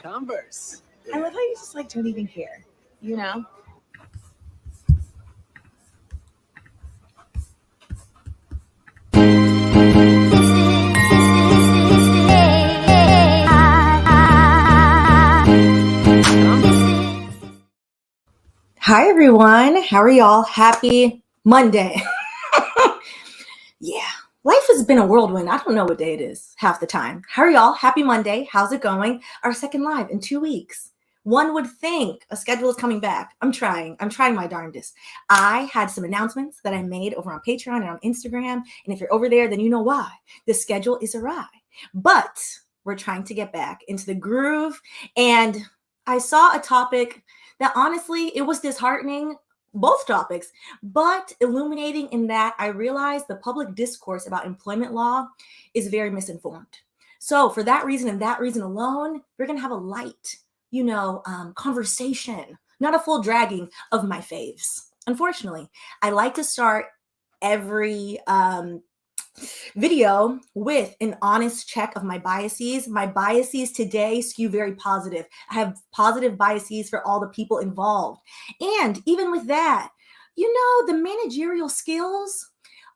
Converse. I love how you just like don't even care, you know? Hi, everyone. How are y'all? Happy Monday. Yeah, life has been a whirlwind. I don't know what day it is half the time. How are y'all? Happy Monday. How's it going? Our second live in 2 weeks. One would think a schedule is coming back. I'm trying my darndest. I had some announcements that I made over on Patreon and on Instagram. And if you're over there, then you know why. The schedule is awry. But we're trying to get back into the groove. And I saw a topic that honestly, it was disheartening, both topics, but illuminating in that I realized the public discourse about employment law is very misinformed. So for that reason and that reason alone, we're going to have a light, conversation, not a full dragging of my faves. Unfortunately, I like to start every video with an honest check of my biases. My biases today skew very positive. I have positive biases for all the people involved. And even with that, the managerial skills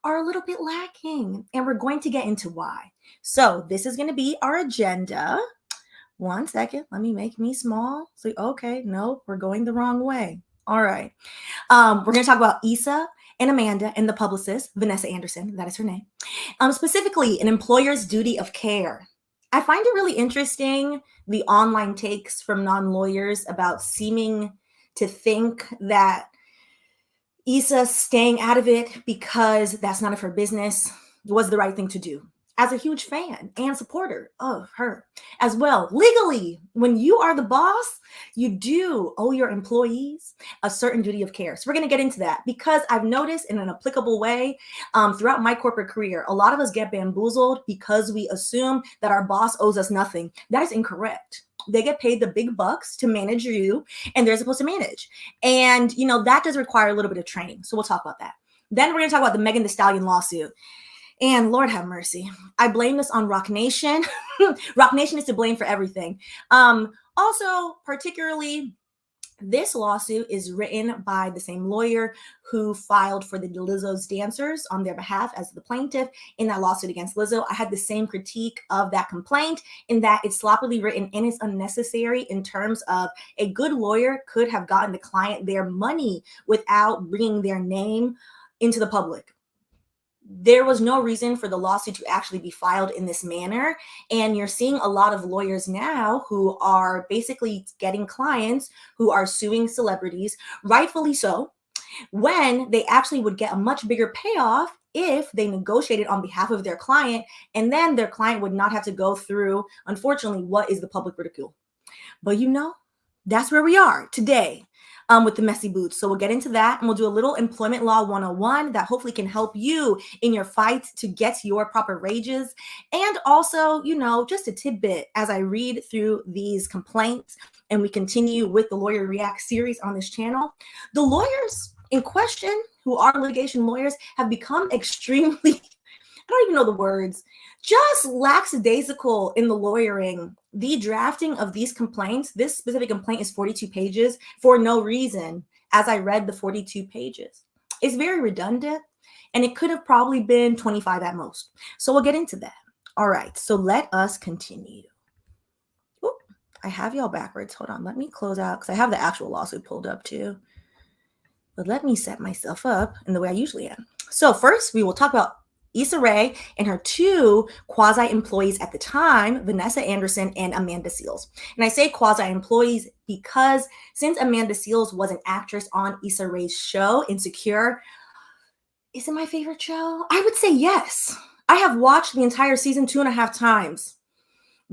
are a little bit lacking, and we're going to get into why. So this is going to be our agenda. 1 second, let me make me small. So, okay, no, we're going the wrong way. All right. We're going to talk about Issa and Amanda and the publicist, Vanessa Anderson, that is her name. Specifically, an employer's duty of care. I find it really interesting, the online takes from non-lawyers about seeming to think that Issa staying out of it because that's none of her business was the right thing to do. As a huge fan and supporter of her as well. Legally, when you are the boss, you do owe your employees a certain duty of care. So we're going to get into that because I've noticed in an applicable way throughout my corporate career, a lot of us get bamboozled because we assume that our boss owes us nothing. That is incorrect. They get paid the big bucks to manage you, and they're supposed to manage. And, that does require a little bit of training. So we'll talk about that. Then we're going to talk about the Megan Thee Stallion lawsuit. And Lord have mercy, I blame this on Rock Nation. Rock Nation is to blame for everything. Also, particularly, this lawsuit is written by the same lawyer who filed for the Lizzo's dancers on their behalf as the plaintiff in that lawsuit against Lizzo. I had the same critique of that complaint in that it's sloppily written and it's unnecessary in terms of a good lawyer could have gotten the client their money without bringing their name into the public. There was no reason for the lawsuit to actually be filed in this manner. And you're seeing a lot of lawyers now who are basically getting clients who are suing celebrities, rightfully so, when they actually would get a much bigger payoff if they negotiated on behalf of their client, and then their client would not have to go through, unfortunately, what is the public ridicule. But that's where we are today. With the messy boots. So we'll get into that, and we'll do a little employment law 101 that hopefully can help you in your fight to get your proper wages. And also, just a tidbit as I read through these complaints and we continue with the Lawyer React series on this channel. The lawyers in question, who are litigation lawyers, have become extremely, I don't even know the words, just lackadaisical in the lawyering. The drafting of these complaints, this specific complaint is 42 pages for no reason, as I read the 42 pages. It's very redundant, and it could have probably been 25 at most. So we'll get into that. All right, so let us continue. Ooh, I have y'all backwards. Hold on, let me close out, because I have the actual lawsuit pulled up too. But let me set myself up in the way I usually am. So first, we will talk about Issa Rae and her two quasi-employees at the time, Vanessa Anderson and Amanda Seales. And I say quasi-employees because since Amanda Seales was an actress on Issa Rae's show, Insecure, is it my favorite show? I would say yes. I have watched the entire season 2.5 times.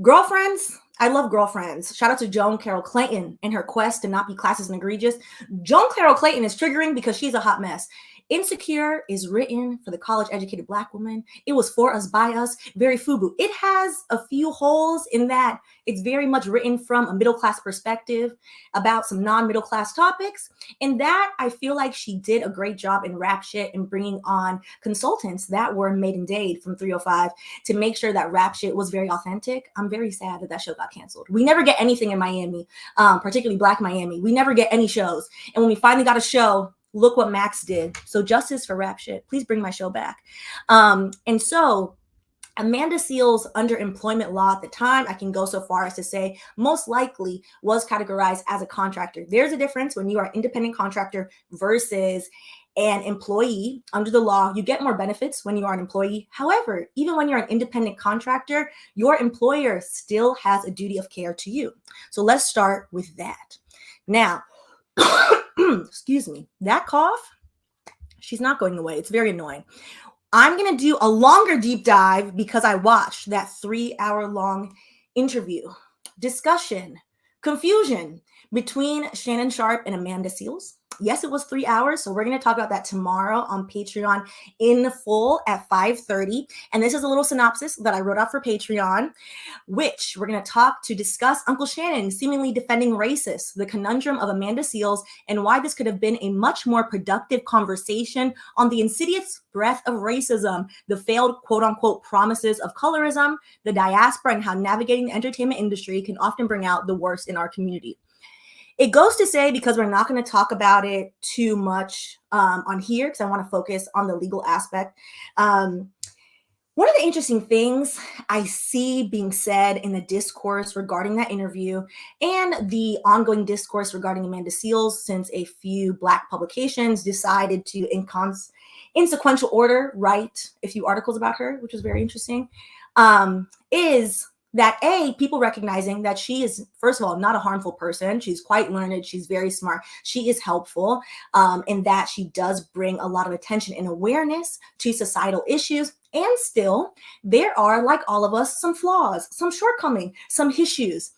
Girlfriends, I love Girlfriends. Shout out to Joan Carol Clayton and her quest to not be classist and egregious. Joan Carol Clayton is triggering because she's a hot mess. Insecure is written for the college-educated Black woman. It was for us, by us, very FUBU. It has a few holes in that it's very much written from a middle-class perspective about some non-middle-class topics. And that, I feel like she did a great job in Rap Shit and bringing on consultants that were made and dade from 305 to make sure that Rap Shit was very authentic. I'm very sad that that show got canceled. We never get anything in Miami, particularly Black Miami. We never get any shows. And when we finally got a show, look what Max did. So justice for Rap Shit. Please bring my show back. And so Amanda Seales' underemployment law at the time, I can go so far as to say, most likely was categorized as a contractor. There's a difference when you are an independent contractor versus an employee. Under the law, you get more benefits when you are an employee. However, even when you're an independent contractor, your employer still has a duty of care to you. So let's start with that. Now, excuse me, that cough, she's not going away. It's very annoying. I'm going to do a longer deep dive because I watched that 3-hour-long interview, discussion, confusion between Shannon Sharpe and Amanda Seales. Yes, it was 3 hours. So we're going to talk about that tomorrow on Patreon in full at 5:30. And this is a little synopsis that I wrote out for Patreon, which we're going to discuss Uncle Shannon seemingly defending racists, the conundrum of Amanda Seales, and why this could have been a much more productive conversation on the insidious breath of racism, the failed quote unquote promises of colorism, the diaspora, and how navigating the entertainment industry can often bring out the worst in our community. It goes to say, because we're not going to talk about it too much on here, because I want to focus on the legal aspect. One of the interesting things I see being said in the discourse regarding that interview and the ongoing discourse regarding Amanda Seales, since a few Black publications decided to, in sequential order, write a few articles about her, which was very interesting, is that people recognizing that she is, first of all, not a harmful person. She's quite learned. She's very smart. She is helpful in that she does bring a lot of attention and awareness to societal issues. And still, there are, like all of us, some flaws, some shortcomings, some issues.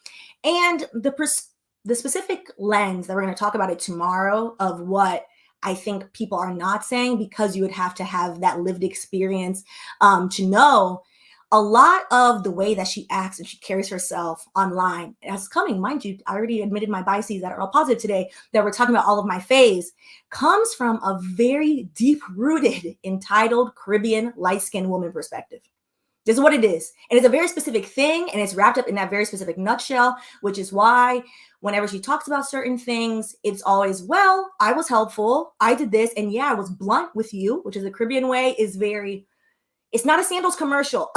And the specific lens that we're going to talk about it tomorrow of what I think people are not saying, because you would have to have that lived experience to know a lot of the way that she acts and she carries herself online as coming, mind you, I already admitted my biases that are all positive today, that we're talking about all of my faves, comes from a very deep-rooted, entitled Caribbean light-skinned woman perspective. This is what it is. And it's a very specific thing, and it's wrapped up in that very specific nutshell, which is why whenever she talks about certain things, it's always, well, I was helpful, I did this, and yeah, I was blunt with you, which is the Caribbean way, is very, it's not a sandals commercial.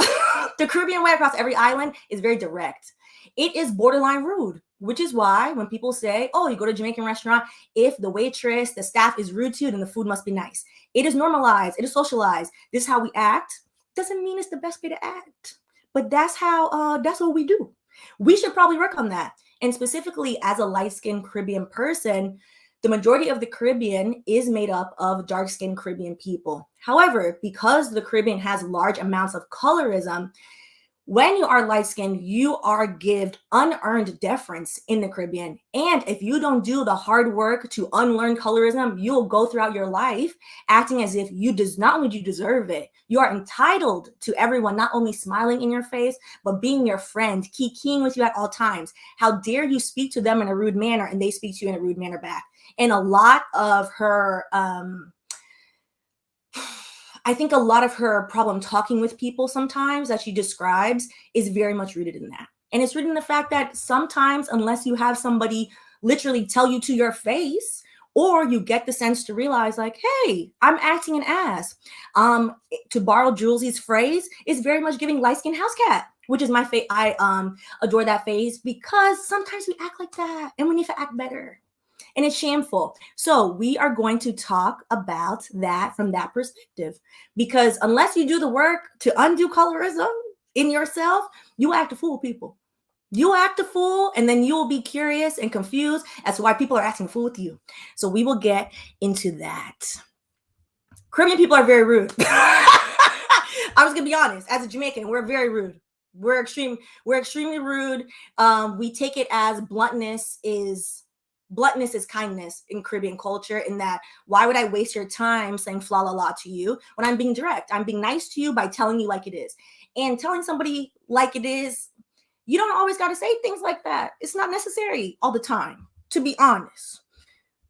The Caribbean way across every island is very direct. It is borderline rude, which is why when people say, oh, you go to a Jamaican restaurant, if the waitress, the staff is rude to you, then the food must be nice. It is normalized. It is socialized. This is how we act. Doesn't mean it's the best way to act, but that's what we do. We should probably work on that. And specifically as a light-skinned Caribbean person, the majority of the Caribbean is made up of dark-skinned Caribbean people. However, because the Caribbean has large amounts of colorism, when you are light-skinned, you are given unearned deference in the Caribbean. And if you don't do the hard work to unlearn colorism, you'll go throughout your life acting as if not only do you deserve it, you are entitled to everyone not only smiling in your face, but being your friend, kikiing with you at all times. How dare you speak to them in a rude manner and they speak to you in a rude manner back? And a lot of her, I think a lot of her problem talking with people sometimes that she describes is very much rooted in that. And it's rooted in the fact that sometimes, unless you have somebody literally tell you to your face, or you get the sense to realize like, hey, I'm acting an ass. To borrow Jules's phrase, is very much giving light-skinned house cat, which is my I adore that phase, because sometimes we act like that and we need to act better. And it's shameful. So we are going to talk about that from that perspective, because unless you do the work to undo colorism in yourself, you act a fool, people. You act a fool, and then you will be curious and confused as to why people are acting a fool with you. So we will get into that. Caribbean people are very rude. I was gonna be honest. As a Jamaican, we're very rude. We're extremely rude. We take it as bluntness is bluntness is kindness in Caribbean culture, in that why would I waste your time saying fla la la to you when I'm being direct? I'm being nice to you by telling you like it is. And telling somebody like it is, you don't always got to say things like that. It's not necessary all the time, to be honest.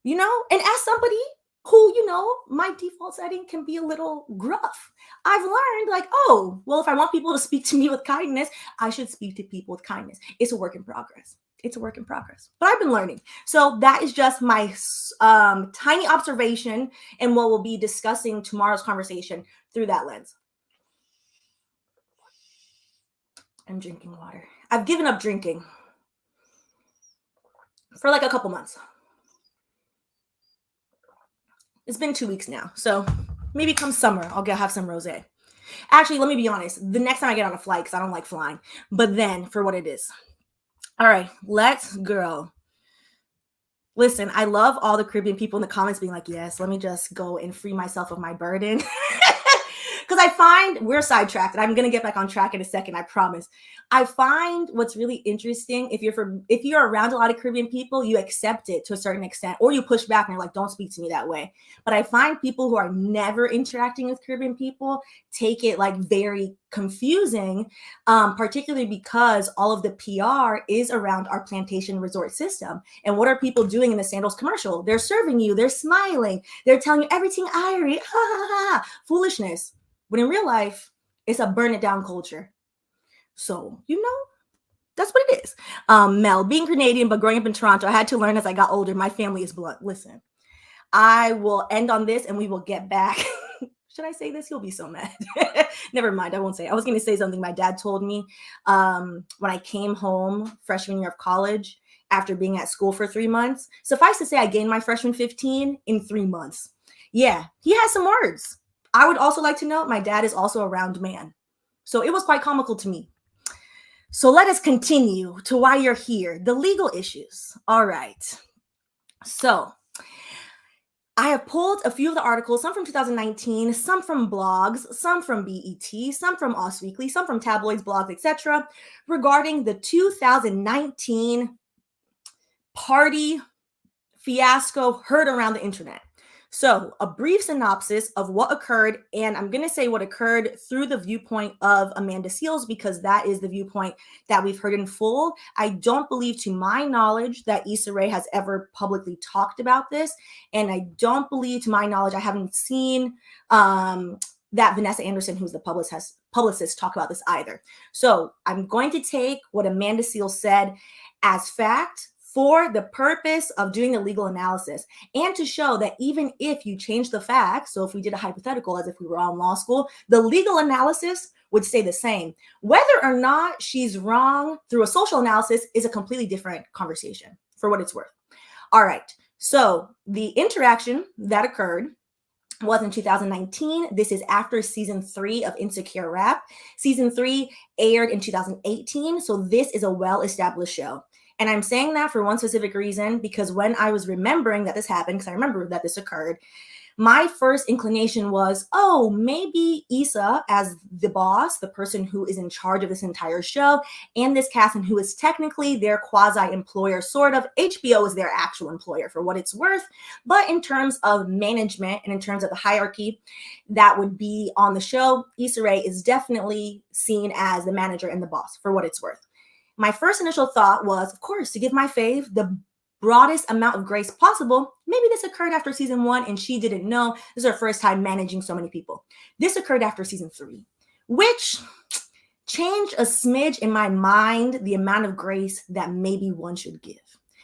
You know, and as somebody who, you know, my default setting can be a little gruff, I've learned like, oh, well, if I want people to speak to me with kindness, I should speak to people with kindness. It's a work in progress. It's a work in progress, but I've been learning. So that is just my tiny observation and what we'll be discussing tomorrow's conversation through that lens. I'm drinking water. I've given up drinking for like a couple months. It's been 2 weeks now, so maybe come summer, I'll have some rosé. Actually, let me be honest. The next time I get on a flight, because I don't like flying, but then for what it is. All right, let's go. Listen, I love all the Caribbean people in the comments being like, yes, let me just go and free myself of my burden. Because I find we're sidetracked, and I'm gonna get back on track in a second, I promise. I find what's really interesting, if you're around a lot of Caribbean people, you accept it to a certain extent, or you push back and you're like, don't speak to me that way. But I find people who are never interacting with Caribbean people take it like very confusing, particularly because all of the PR is around our plantation resort system. And what are people doing in the Sandals commercial? They're serving you, they're smiling, they're telling you everything irie, ha ha ha, foolishness. When in real life, it's a burn it down culture. So, you know, that's what it is. Mel, being Canadian, but growing up in Toronto, I had to learn as I got older. My family is blunt. Listen, I will end on this and we will get back. Should I say this? He'll be so mad. Never mind. I won't say it. I was going to say something my dad told me when I came home freshman year of college after being at school for 3 months. Suffice to say, I gained my freshman 15 in 3 months. Yeah, he has some words. I would also like to note my dad is also a round man. So it was quite comical to me. So let us continue to why you're here. The legal issues. All right. So I have pulled a few of the articles, some from 2019, some from blogs, some from BET, some from Us Weekly, some from tabloids, blogs, etc., regarding the 2019 party fiasco heard around the internet. So a brief synopsis of what occurred, and I'm going to say what occurred through the viewpoint of Amanda Seales, because that is the viewpoint that we've heard in full. I don't believe, to my knowledge, that Issa Rae has ever publicly talked about this, and I don't believe, to my knowledge, I haven't seen that Vanessa Anderson, who's the publicist, talk about this either. So I'm going to take what Amanda Seales said as fact, for the purpose of doing the legal analysis and to show that even if you change the facts, so if we did a hypothetical as if we were all in law school, the legal analysis would stay the same. Whether or not she's wrong through a social analysis is a completely different conversation, for what it's worth. All right, so the interaction that occurred was in 2019. This is after season 3 of Insecure Rap. Season 3 aired in 2018, so this is a well-established show. And I'm saying that for one specific reason, because when I was remembering that this happened, because I remember that this occurred, my first inclination was, oh, maybe Issa, as the boss, the person who is in charge of this entire show, and this cast, and who is technically their quasi-employer, sort of. HBO is their actual employer, for what it's worth. But in terms of management and in terms of the hierarchy that would be on the show, Issa Rae is definitely seen as the manager and the boss, for what it's worth. My first initial thought was, of course, to give my fave the broadest amount of grace possible. Maybe this occurred after season 1 and she didn't know. This is her first time managing so many people. This occurred after season 3, which changed a smidge in my mind the amount of grace that maybe one should give.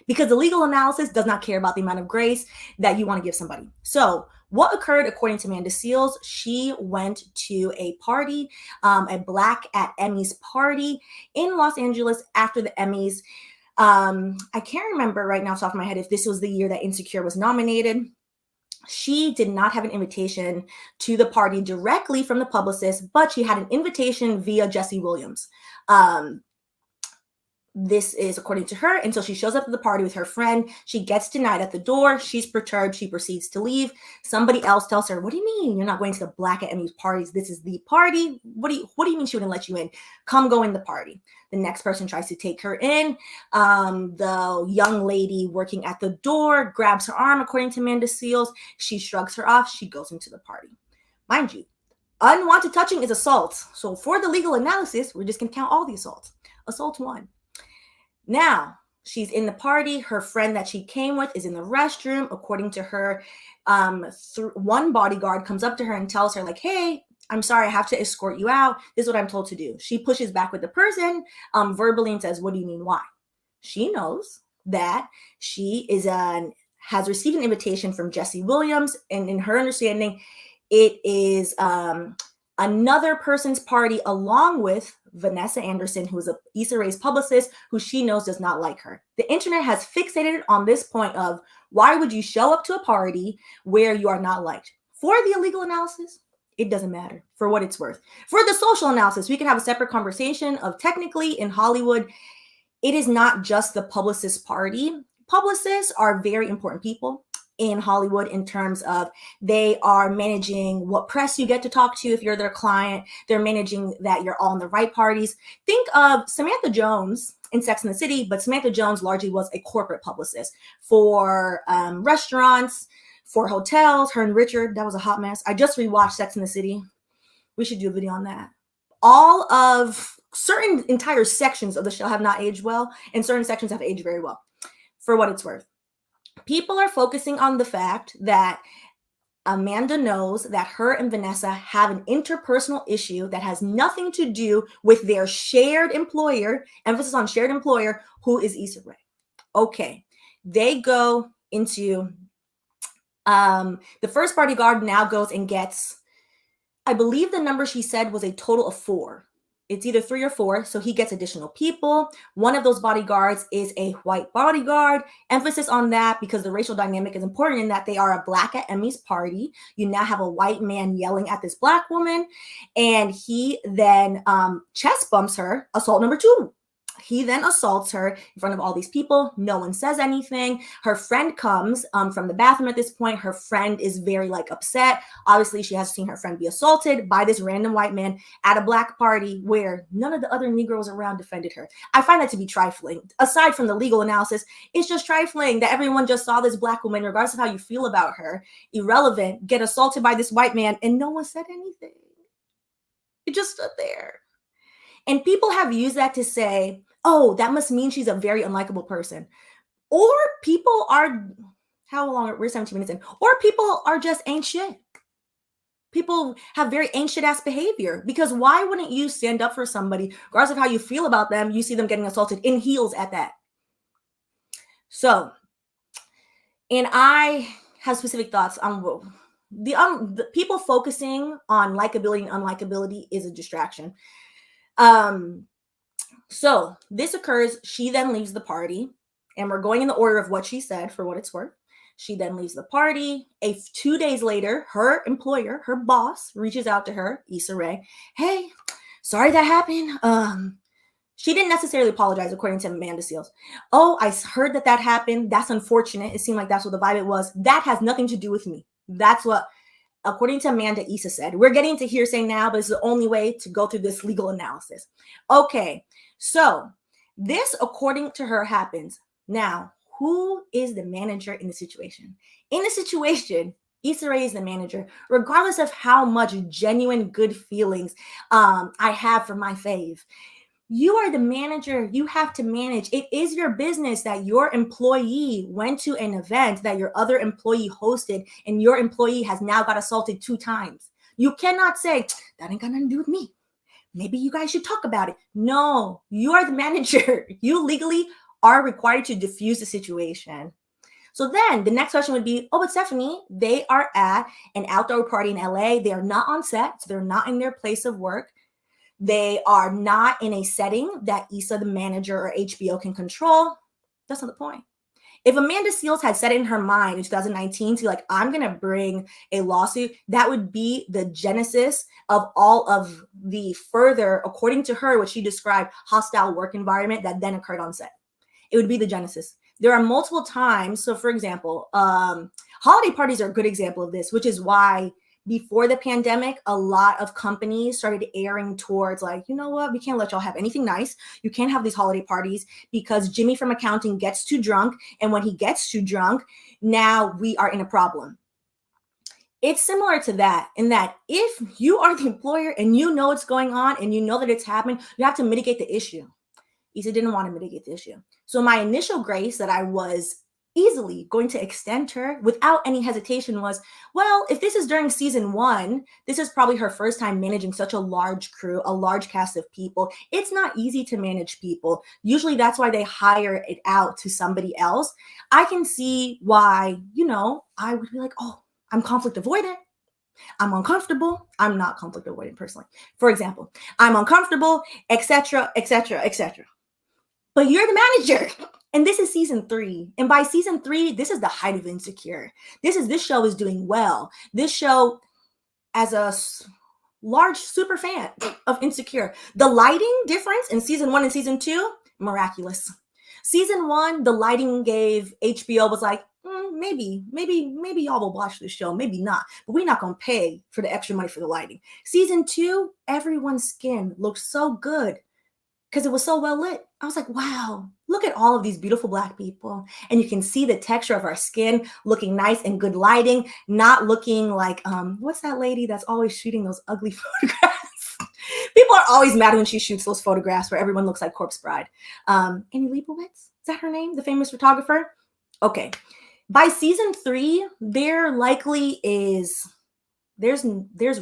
Because the legal analysis does not care about the amount of grace that you want to give somebody. So what occurred, according to Amanda Seales, she went to a party, a Black at Emmys party in Los Angeles after the Emmys. I can't remember right now off the top of my head if this was the year that Insecure was nominated. She did not have an invitation to the party directly from the Publicist, but she had an invitation via Jesse Williams. This is according to her until she shows up at the party with her friend. She gets denied at the door. She's perturbed. She proceeds to leave. Somebody else tells her, what do you mean you're not going to the Black at Emmy's parties? This is the party. What do you mean she wouldn't let you in? Come go in the party. The next person tries to take her in. The young lady working at the door grabs her arm, according to Amanda Seales. She shrugs her off. She goes into the party. Mind you, unwanted touching is assault. So for the legal analysis, we're just going to count all the assaults. Assault 1. Now, she's in the party. Her friend that she came with is in the restroom. According to her, one bodyguard comes up to her and tells her, like, hey, I'm sorry, I have to escort you out. This is what I'm told to do. She pushes back with the person verbally and says, what do you mean, why? She knows that she has received an invitation from Jesse Williams, and in her understanding, it is another person's party along with Vanessa Anderson, who is Issa Rae's publicist, who she knows does not like her. The internet has fixated on this point of why would you show up to a party where you are not liked? For the illegal analysis, it doesn't matter, for what it's worth. For the social analysis, we can have a separate conversation of technically in Hollywood, it is not just the publicist party. Publicists are very important people in Hollywood in terms of they are managing what press you get to talk to if you're their client. They're managing that you're all in the right parties. Think of Samantha Jones in Sex and the City, but Samantha Jones largely was a corporate publicist for restaurants, for hotels. Her and Richard, that was a hot mess. I just rewatched Sex and the City. We should do a video on that. All of certain entire sections of the show have not aged well, and certain sections have aged very well, for what it's worth. People are focusing on the fact that Amanda knows that her and Vanessa have an interpersonal issue that has nothing to do with their shared employer, emphasis on shared employer, who is Issa Rae. Okay, they go into, the first bodyguard now goes and gets, I believe the number she said was a total of 4. It's either 3 or 4, so he gets additional people. One of those bodyguards is a white bodyguard. Emphasis on that because the racial dynamic is important in that they are a Black at Emmy's party. You now have a white man yelling at this Black woman, and he then chest bumps her, assault number 2. He then assaults her in front of all these people. No one says anything. Her friend comes from the bathroom at this point. Her friend is very upset. Obviously, she has seen her friend be assaulted by this random white man at a Black party where none of the other Negroes around defended her. I find that to be trifling. Aside from the legal analysis, it's just trifling that everyone just saw this Black woman, regardless of how you feel about her, irrelevant, get assaulted by this white man, and no one said anything. It just stood there. And people have used that to say, oh, that must mean she's a very unlikable person. Or people are, how long? We're 17 minutes in. Or people are just ain't shit. People have very ain't shit ass behavior. Because why wouldn't you stand up for somebody, regardless of how you feel about them, you see them getting assaulted in heels at that. So, and I have specific thoughts on the people focusing on likability and unlikability is a distraction. So this occurs. She then leaves the party, and we're going in the order of what she said for what it's worth. She then leaves the party. 2 days later, her employer, her boss, reaches out to her, Issa Rae. Hey, sorry that happened. She didn't necessarily apologize, according to Amanda Seales. Oh, I heard that happened. That's unfortunate. It seemed like that's what the vibe it was. That has nothing to do with me. That's what, according to Amanda, Issa said. We're getting to hearsay now, but it's the only way to go through this legal analysis. Okay, so this, according to her, happens. Now, who is the manager in the situation? In the situation, Issa Rae is the manager, regardless of how much genuine good feelings I have for my fave. You are the manager. You have to manage. It is your business that your employee went to an event that your other employee hosted, and your employee has now got assaulted 2 times. You cannot say, that ain't got nothing to do with me. Maybe you guys should talk about it. No, you are the manager. You legally are required to diffuse the situation. So then the next question would be, oh, but Stephanie, they are at an outdoor party in LA. They are not on set. So they're not in their place of work. They are not in a setting that Issa, the manager, or HBO can control. That's not the point. If Amanda Seales had said it in her mind in 2019 to like, I'm going to bring a lawsuit, that would be the genesis of all of the further, according to her, what she described, hostile work environment that then occurred on set. It would be the genesis. There are multiple times. So for example, holiday parties are a good example of this, which is why before the pandemic, a lot of companies started airing towards like, you know what, we can't let y'all have anything nice. You can't have these holiday parties because Jimmy from accounting gets too drunk. And when he gets too drunk, now we are in a problem. It's similar to that in that if you are the employer and you know what's going on and you know that it's happening, you have to mitigate the issue. Issa didn't want to mitigate the issue. So my initial grace that I was easily going to extend her without any hesitation was, well, if this is during season 1, this is probably her first time managing such a large crew, a large cast of people. It's not easy to manage people. Usually that's why they hire it out to somebody else. I can see why, I would be like, oh, I'm conflict avoidant. I'm uncomfortable. I'm not conflict avoidant personally. For example, I'm uncomfortable, etc., etc., etc. But you're the manager. And this is season 3. And by season 3, this is the height of Insecure. This show is doing well. This show, as a large super fan of Insecure, the lighting difference in season 1 and season 2, miraculous. Season 1, the lighting gave HBO was like, maybe y'all will watch this show, maybe not. But we're not going to pay for the extra money for the lighting. Season 2, everyone's skin looked so good because it was so well lit. I was like, wow, look at all of these beautiful Black people. And you can see the texture of our skin looking nice and good lighting, not looking like, what's that lady that's always shooting those ugly photographs? People are always mad when she shoots those photographs where everyone looks like Corpse Bride. Annie Leibovitz, is that her name? The famous photographer? Okay. By season 3, there likely is... There's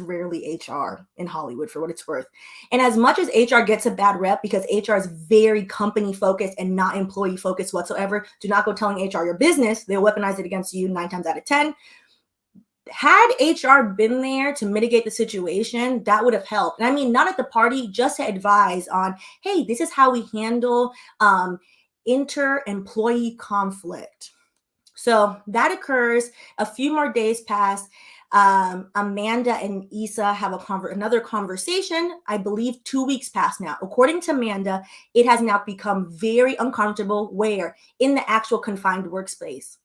rarely HR in Hollywood for what it's worth. And as much as HR gets a bad rep because HR is very company focused and not employee focused whatsoever, do not go telling HR your business. They'll weaponize it against you 9 times out of 10. Had HR been there to mitigate the situation, that would have helped. And I mean, not at the party, just to advise on, hey, this is how we handle inter-employee conflict. So that occurs. A few more days pass. Amanda and Issa have another conversation. I believe 2 weeks past now. According to Amanda, it has now become very uncomfortable where in the actual confined workspace.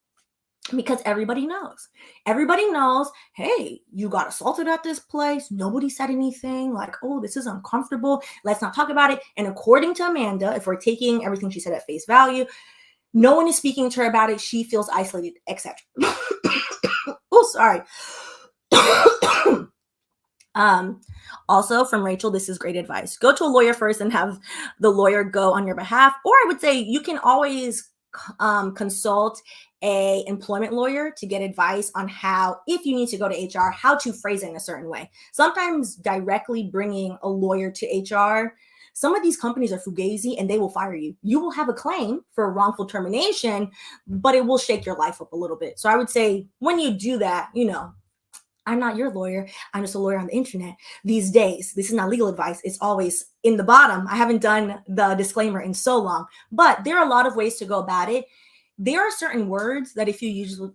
Because everybody knows, hey, you got assaulted at this place. Nobody said anything like, oh, this is uncomfortable. Let's not talk about it. And according to Amanda, if we're taking everything she said at face value, no one is speaking to her about it. She feels isolated, etc. Oh, sorry. Also from Rachel, this is great advice. Go to a lawyer first and have the lawyer go on your behalf. Or I would say you can always consult a employment lawyer to get advice on how, if you need to go to HR, how to phrase it in a certain way. Sometimes directly bringing a lawyer to HR, some of these companies are fugazi and they will fire you. You will have a claim for wrongful termination, but it will shake your life up a little bit. So I would say when you do that, I'm not your lawyer. I'm just a lawyer on the internet these days. This is not legal advice. It's always in the bottom. I haven't done the disclaimer in so long, but there are a lot of ways to go about it. There are certain words that if you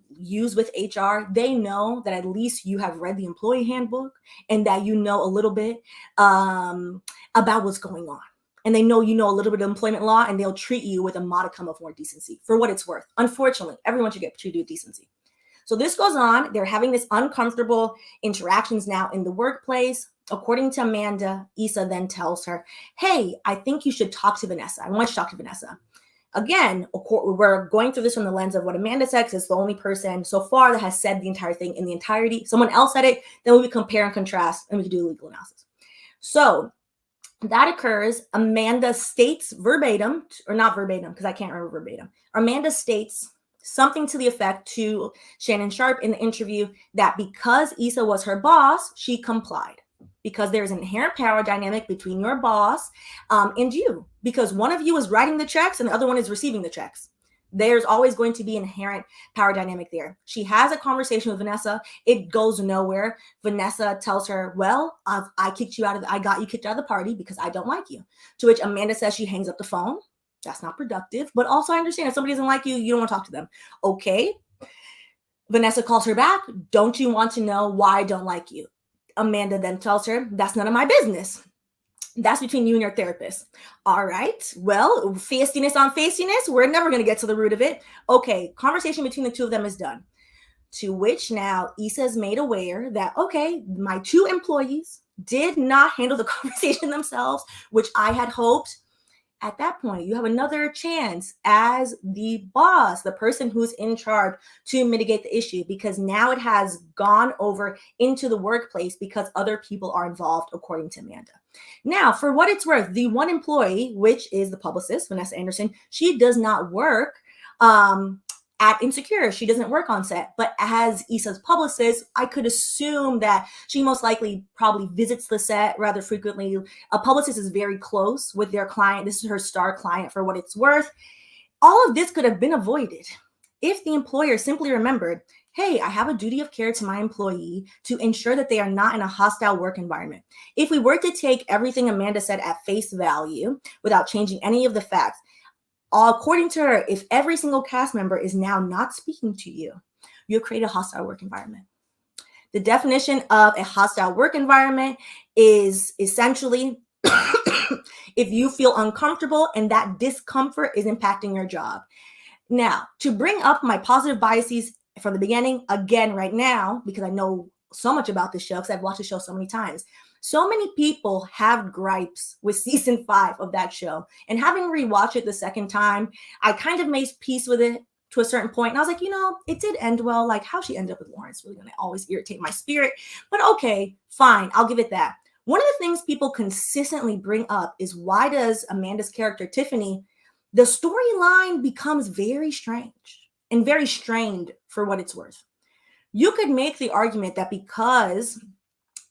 use with HR, they know that at least you have read the employee handbook and that you know a little bit about what's going on. And they know you know a little bit of employment law and they'll treat you with a modicum of more decency for what it's worth. Unfortunately, everyone should get treated with decency. So this goes on. They're having this uncomfortable interactions now in the workplace. According to Amanda, Issa then tells her, hey, I think you should talk to Vanessa. I want you to talk to Vanessa. Again, we're going through this from the lens of what Amanda said, because it's the only person so far that has said the entire thing in the entirety. Someone else said it, then we would compare and contrast, and we could do a legal analysis. So that occurs. Amanda states verbatim, or not verbatim, because I can't remember verbatim. Amanda states something to the effect to Shannon Sharpe in the interview that because Issa was her boss, she complied. Because there's an inherent power dynamic between your boss and you. Because one of you is writing the checks and the other one is receiving the checks. There's always going to be an inherent power dynamic there. She has a conversation with Vanessa. It goes nowhere. Vanessa tells her, well, I got you kicked out of the party because I don't like you. To which Amanda says she hangs up the phone. That's not productive. But also, I understand if somebody doesn't like you, you don't want to talk to them. Okay. Vanessa calls her back. Don't you want to know why I don't like you? Amanda then tells her, that's none of my business. That's between you and your therapist. All right. Well, feistiness on feistiness, we're never going to get to the root of it. Okay. Conversation between the two of them is done. To which now Issa is made aware that, okay, my two employees did not handle the conversation themselves, which I had hoped. At that point, you have another chance as the boss, the person who's in charge, to mitigate the issue, because now it has gone over into the workplace because other people are involved, according to Amanda. Now, for what it's worth, the one employee, which is the publicist, Vanessa Anderson, she does not work at Insecure. She doesn't work on set, but as Issa's publicist, I could assume that she most likely probably visits the set rather frequently. A publicist is very close with their client. This is her star client, for what it's worth. All of this could have been avoided if the employer simply remembered, hey, I have a duty of care to my employee to ensure that they are not in a hostile work environment. If we were to take everything Amanda said at face value without changing any of the facts, according to her, if every single cast member is now not speaking to you, you'll create a hostile work environment. The definition of a hostile work environment is essentially if you feel uncomfortable and that discomfort is impacting your job. Now, to bring up my positive biases from the beginning, again, right now, because I know so much about this show, because I've watched the show so many times. So many people have gripes with season 5 of that show. And having rewatched it the second time, I kind of made peace with it to a certain point. And I was like, it did end well. Like, how she ended up with Lawrence really going to always irritate my spirit. But okay, fine. I'll give it that. One of the things people consistently bring up is, why does Amanda's character, Tiffany, the storyline becomes very strange and very strained, for what it's worth. You could make the argument that because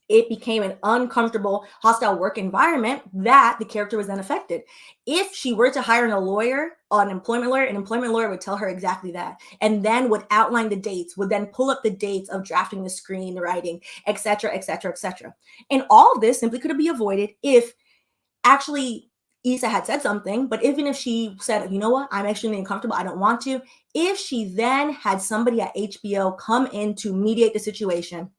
it became an uncomfortable, hostile work environment, that the character was then affected. If she were to hire an employment lawyer would tell her exactly that, and then would outline the dates, would then pull up the dates of drafting the screenwriting, etc., etc., etc. And all of this simply could be avoided if actually Issa had said something, but even if she said, you know what, I'm extremely uncomfortable, I don't want to, if she then had somebody at HBO come in to mediate the situation,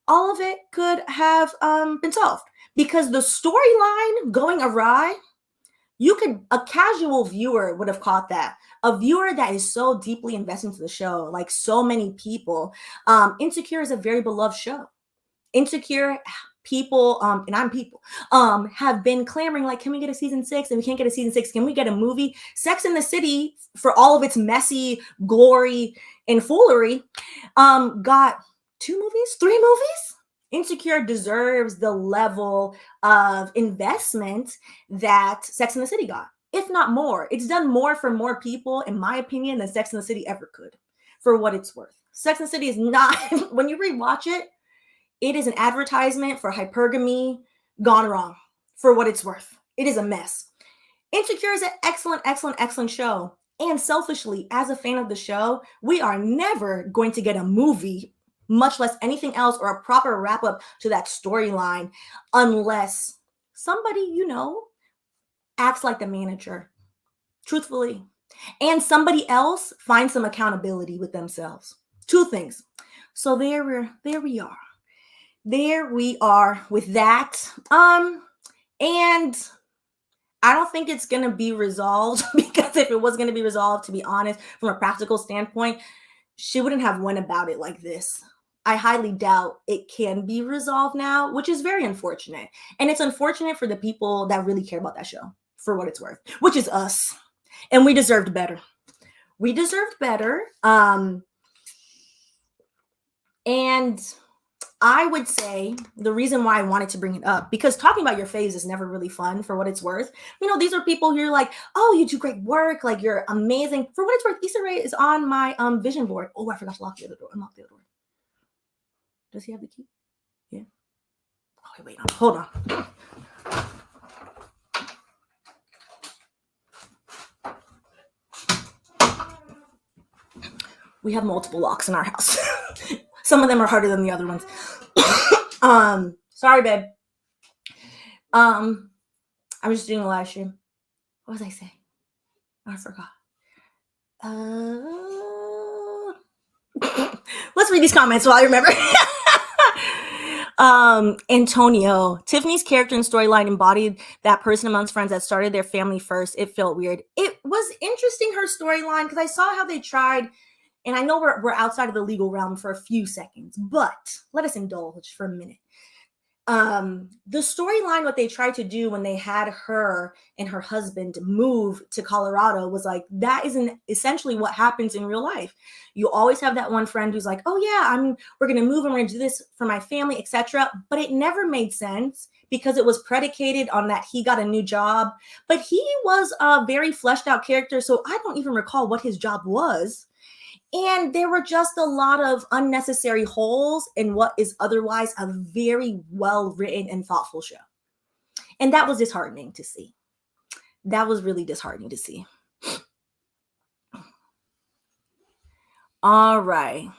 all of it could have been solved. Because the storyline going awry, a casual viewer would have caught that. A viewer that is so deeply invested into the show, like so many people. Insecure is a very beloved show. Insecure people, and I'm people, have been clamoring, like, can we get a season 6? And we can't get a season 6. Can we get a movie? Sex and the City, for all of its messy glory and foolery, got 2 movies, 3 movies. Insecure deserves the level of investment that Sex and the City got, if not more. It's done more for more people, in my opinion, than Sex and the City ever could, for what it's worth. Sex and the City is not, when you rewatch it, it is an advertisement for hypergamy gone wrong, for what it's worth. It is a mess. Insecure is an excellent, excellent, excellent show. And selfishly, as a fan of the show, we are never going to get a movie, much less anything else, or a proper wrap up to that storyline, unless somebody, acts like the manager, truthfully, and somebody else finds some accountability with themselves. 2 things. So there we are. There we are with that. And I don't think it's going to be resolved, because if it was going to be resolved, to be honest, from a practical standpoint, she wouldn't have went about it like this. I highly doubt it can be resolved now, which is very unfortunate. And it's unfortunate for the people that really care about that show, for what it's worth, which is us. And we deserved better. We deserved better. And I would say the reason why I wanted to bring it up, because talking about your faves is never really fun, for what it's worth. These are people who are like, oh, you do great work. Like, you're amazing. For what it's worth, Issa Rae is on my vision board. Oh, I forgot to lock the other door. Unlock the other door. Does he have the key? Yeah. Okay, wait. Hold on. We have multiple locks in our house. Some of them are harder than the other ones. Sorry, babe. I'm just doing a live stream. What was I saying? I forgot. Uh, let's read these comments while I remember. Antonio, Tiffany's character and storyline embodied that person amongst friends that started their family first. It felt weird. It was interesting, her storyline, because I saw how they tried, and I know we're outside of the legal realm for a few seconds, but let us indulge for a minute. The storyline, what they tried to do when they had her and her husband move to Colorado was like, that isn't essentially what happens in real life. You always have that one friend who's like, oh yeah, we're gonna move and we're gonna do this for my family, etc. But it never made sense because it was predicated on that he got a new job, but he was a very fleshed out character, so I don't even recall what his job was. And there were just a lot of unnecessary holes in what is otherwise a very well written and thoughtful show. And that was disheartening to see. That was really disheartening to see. All right.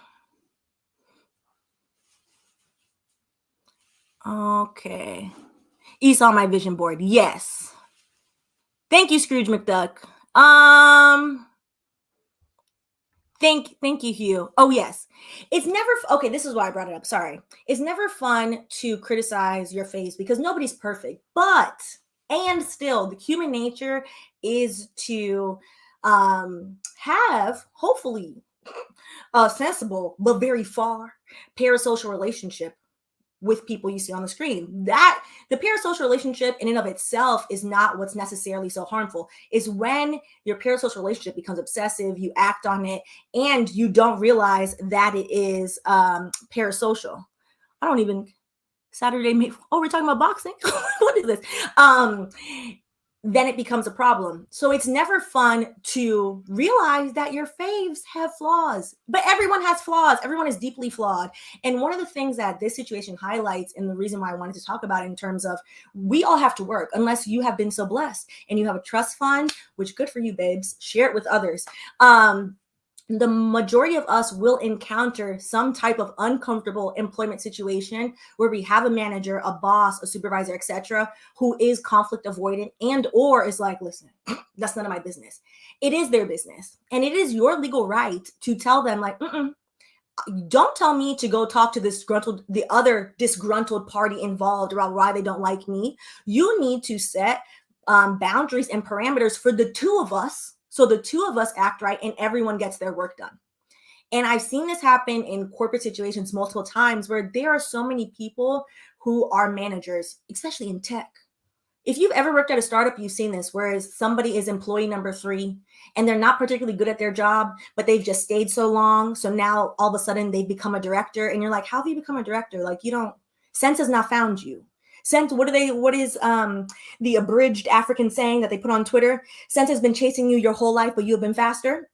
Okay. Issa on my vision board. Yes. Thank you, Scrooge McDuck. Thank you, Hugh. Oh, yes. It's never, okay, this is why I brought it up. Sorry. It's never fun to criticize your face because nobody's perfect. But, and still, the human nature is to have, hopefully, a sensible, but very far parasocial relationship with people you see on the screen. That the parasocial relationship in and of itself is not what's necessarily so harmful. Is when your parasocial relationship becomes obsessive, you act on it, and you don't realize that it is parasocial. I don't even Saturday. We're talking about boxing. What is this? Then it becomes a problem. So it's never fun to realize that your faves have flaws, but everyone has flaws. Everyone is deeply flawed. And one of the things that this situation highlights, and the reason why I wanted to talk about it in terms of we all have to work unless you have been so blessed and you have a trust fund, which good for you, babes, share it with others. The majority of us will encounter some type of uncomfortable employment situation where we have a manager, a boss, a supervisor, etc., who is conflict avoidant and or is like, listen, that's none of my business. It is their business. And it is your legal right to tell them like, don't tell me to go talk to the other disgruntled party involved about why they don't like me. You need to set boundaries and parameters for the two of us. So the two of us act right and everyone gets their work done. And I've seen this happen in corporate situations multiple times where there are so many people who are managers, especially in tech. If you've ever worked at a startup, you've seen this, whereas somebody is employee number 3 and they're not particularly good at their job, but they've just stayed so long. So now all of a sudden they've become a director and you're like, how have you become a director? Like Sense has not found you. Sense, what is the abridged African saying that they put on Twitter? Sense has been chasing you your whole life, but you have been faster.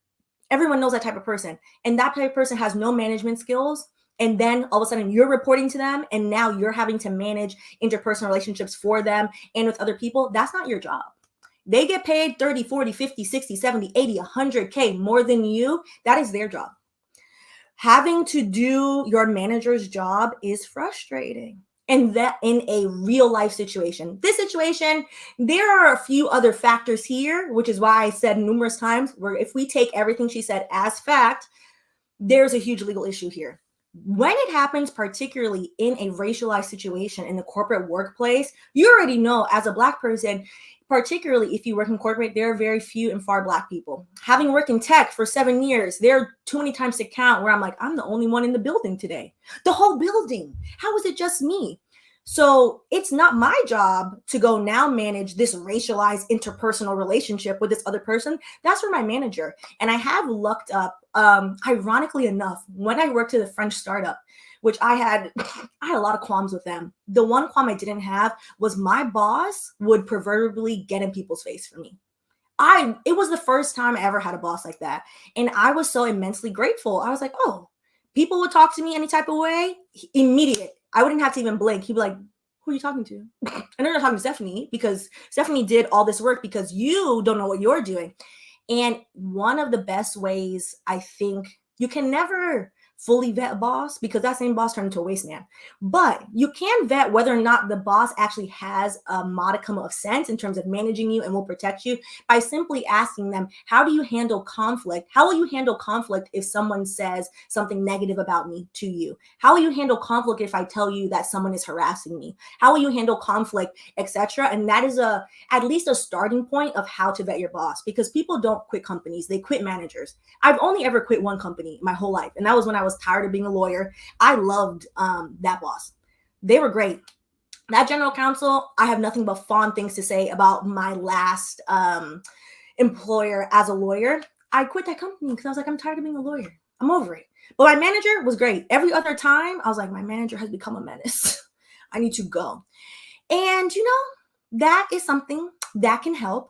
Everyone knows that type of person. And that type of person has no management skills. And then all of a sudden you're reporting to them and now you're having to manage interpersonal relationships for them and with other people. That's not your job. They get paid 30, 40, 50, 60, 70, 80, 100K more than you. That is their job. Having to do your manager's job is frustrating. And that in a real life situation. This situation, there are a few other factors here, which is why I said numerous times where if we take everything she said as fact, there's a huge legal issue here. When it happens, particularly in a racialized situation in the corporate workplace, you already know as a Black person, particularly if you work in corporate, there are very few and far Black people. Having worked in tech for 7 years, there are too many times to count where I'm like, I'm the only one in the building today. The whole building. How is it just me? So it's not my job to go now manage this racialized interpersonal relationship with this other person. That's for my manager. And I have looked up, ironically enough, when I worked at a French startup, which I had a lot of qualms with them. The one qualm I didn't have was my boss would proverbially get in people's face for me. It was the first time I ever had a boss like that. And I was so immensely grateful. I was like, oh, people would talk to me any type of way, immediate. I wouldn't have to even blink. He'd be like, who are you talking to? And they're not talking to Stephanie because Stephanie did all this work because you don't know what you're doing. And one of the best ways I think you can never fully vet a boss because that same boss turned into a waste man. But you can vet whether or not the boss actually has a modicum of sense in terms of managing you and will protect you by simply asking them, how do you handle conflict? How will you handle conflict if someone says something negative about me to you? How will you handle conflict if I tell you that someone is harassing me? How will you handle conflict, etc.? And that is at least a starting point of how to vet your boss, because people don't quit companies, they quit managers. I've only ever quit one company my whole life, and that was when I was tired of being a lawyer. I loved that boss. They were great. That general counsel, I have nothing but fond things to say about my last employer as a lawyer. I quit that company because I was like, I'm tired of being a lawyer. I'm over it. But my manager was great. Every other time, I was like, my manager has become a menace. I need to go. And, that is something that can help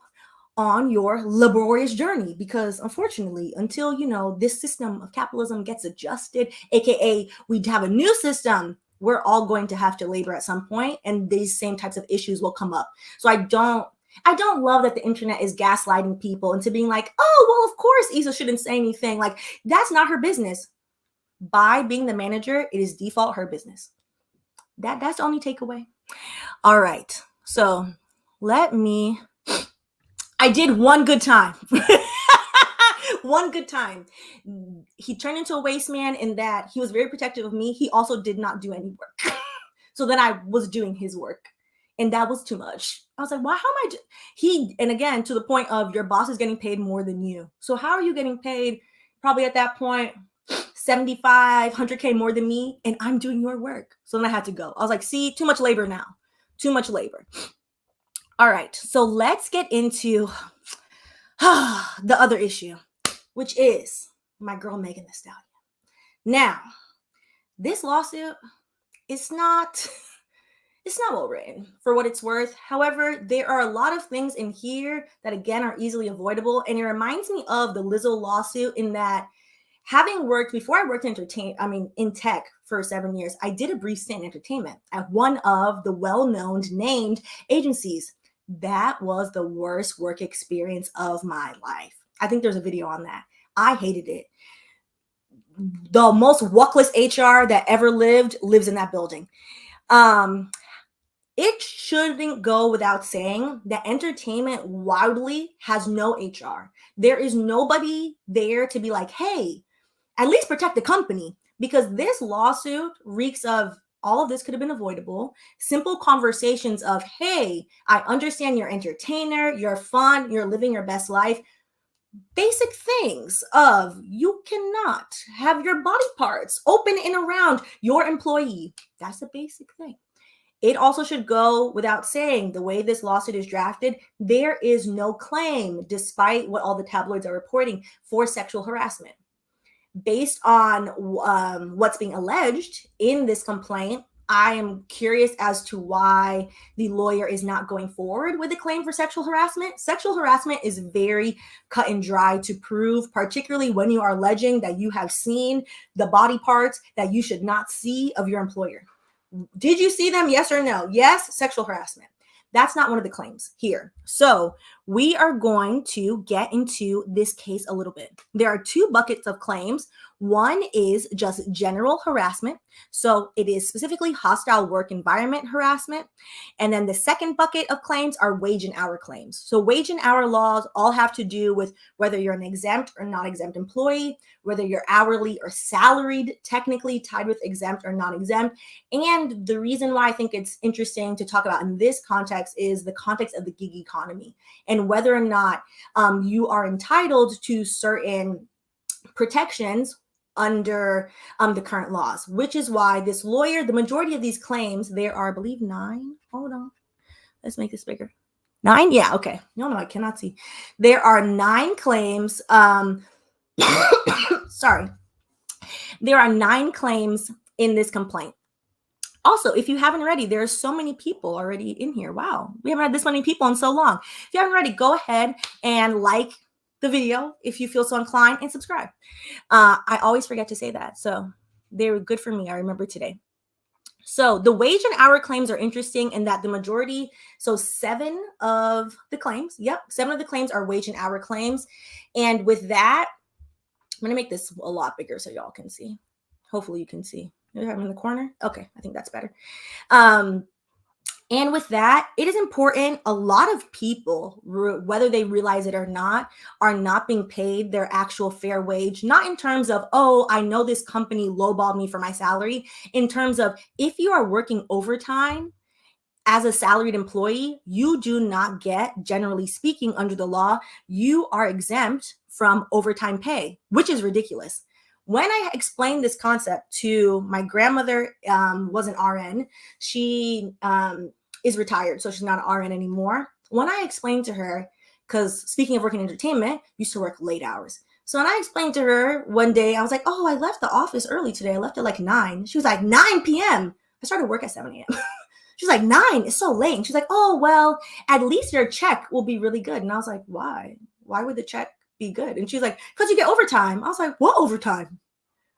on your laborious journey, because unfortunately, until this system of capitalism gets adjusted, aka we have a new system, we're all going to have to labor at some point, and these same types of issues will come up. So I don't love that the internet is gaslighting people into being like, oh, well, of course Issa shouldn't say anything. Like, that's not her business. By being the manager, it is default her business. That's the only takeaway. All right, so I did one good time. One good time. He turned into a waste man in that he was very protective of me. He also did not do any work. So then I was doing his work, and that was too much. I was like, why? How am I? And again, to the point of your boss is getting paid more than you. So how are you getting paid? Probably at that point, 75, 100K more than me, and I'm doing your work. So then I had to go. I was like, see, too much labor now. Too much labor. All right, so let's get into the other issue, which is my girl Megan Thee Stallion. Now, this lawsuit is not well written for what it's worth. However, there are a lot of things in here that, again, are easily avoidable. And it reminds me of the Lizzo lawsuit in that, having worked, before I worked in tech for 7 years, I did a brief stint in entertainment at one of the well-known named agencies. That was the worst work experience of my life. I think there's a video on that. I hated it. The most luckless HR that ever lived lives in that building. It shouldn't go without saying that entertainment wildly has no HR. There is nobody there to be like, hey, at least protect the company, because this lawsuit reeks of all of this could have been avoidable. Simple conversations of, hey, I understand you're entertainer, you're fun, you're living your best life. Basic things of, you cannot have your body parts open and around your employee. That's a basic thing. It also should go without saying, the way this lawsuit is drafted, there is no claim, despite what all the tabloids are reporting, for sexual harassment. Based on what's being alleged in this complaint, I am curious as to why the lawyer is not going forward with a claim for sexual harassment. Sexual harassment is very cut and dry to prove, particularly when you are alleging that you have seen the body parts that you should not see of your employer. Did you see them? Yes or no? Yes, sexual harassment. That's not one of the claims here. So we are going to get into this case a little bit. There are two buckets of claims. One is just general harassment. So it is specifically hostile work environment harassment. And then the second bucket of claims are wage and hour claims. So wage and hour laws all have to do with whether you're an exempt or not exempt employee, whether you're hourly or salaried, technically tied with exempt or non-exempt. And the reason why I think it's interesting to talk about in this context is the context of the gig economy and whether or not you are entitled to certain protections under the current laws, which is why this lawyer, the majority of these claims, there are, I believe, 9. Hold on. Let's make this bigger. 9? Yeah, okay. No, I cannot see. There are 9 claims. Sorry. There are 9 claims in this complaint. Also, if you haven't already, there are so many people already in here. Wow. We haven't had this many people in so long. If you haven't already, go ahead and like the video if you feel so inclined, and subscribe. I always forget to say that. So they were good for me. I remember today. So the wage and hour claims are interesting in that the majority, so 7 of the claims, 7 of the claims are wage and hour claims. And with that, I'm going to make this a lot bigger so y'all can see. Hopefully you can see. I'm in the corner. Okay, I think that's better. And with that, it is important. A lot of people, whether they realize it or not, are not being paid their actual fair wage, not in terms of, oh, I know this company lowballed me for my salary, in terms of if you are working overtime as a salaried employee, you do not get, generally speaking, under the law, you are exempt from overtime pay, which is ridiculous. When I explained this concept to my grandmother, was an RN. She is retired, so she's not an RN anymore. When I explained to her, because speaking of working in entertainment, used to work late hours. So when I explained to her one day, I was like, oh, I left the office early today. I left at like 9. She was like, 9 p.m. I started work at 7 a.m. She's like, 9, it's so late. And she's like, oh, well, at least your check will be really good. And I was like, why? Why would the check be good? And she's like, because you get overtime. I was like, what overtime?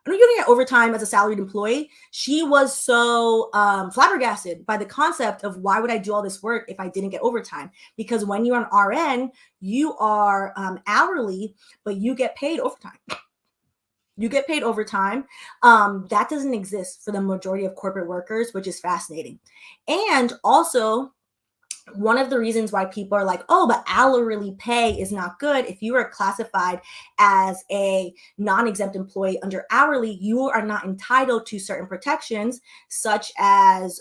I know you don't get overtime as a salaried employee. She was so flabbergasted by the concept of why would I do all this work if I didn't get overtime? Because when you're an RN, you are hourly, but you get paid overtime. You get paid overtime. That doesn't exist for the majority of corporate workers, which is fascinating. And also, one of the reasons why people are like, oh, but hourly pay is not good. If you are classified as a non-exempt employee under hourly, you are not entitled to certain protections, such as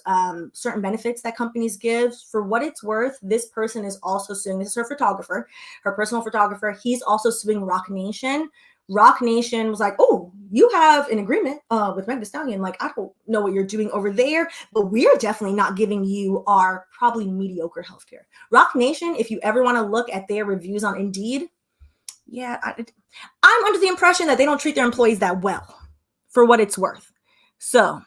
certain benefits that companies give. For what it's worth, this person is also suing. This is her photographer, her personal photographer. He's also suing Rock Nation. Rock Nation was like, oh, you have an agreement with Stallion. Like, I don't know what you're doing over there, but we're definitely not giving you our probably mediocre healthcare. Rock Nation, if you ever want to look at their reviews on Indeed, yeah, I'm under the impression that they don't treat their employees that well, for what it's worth. So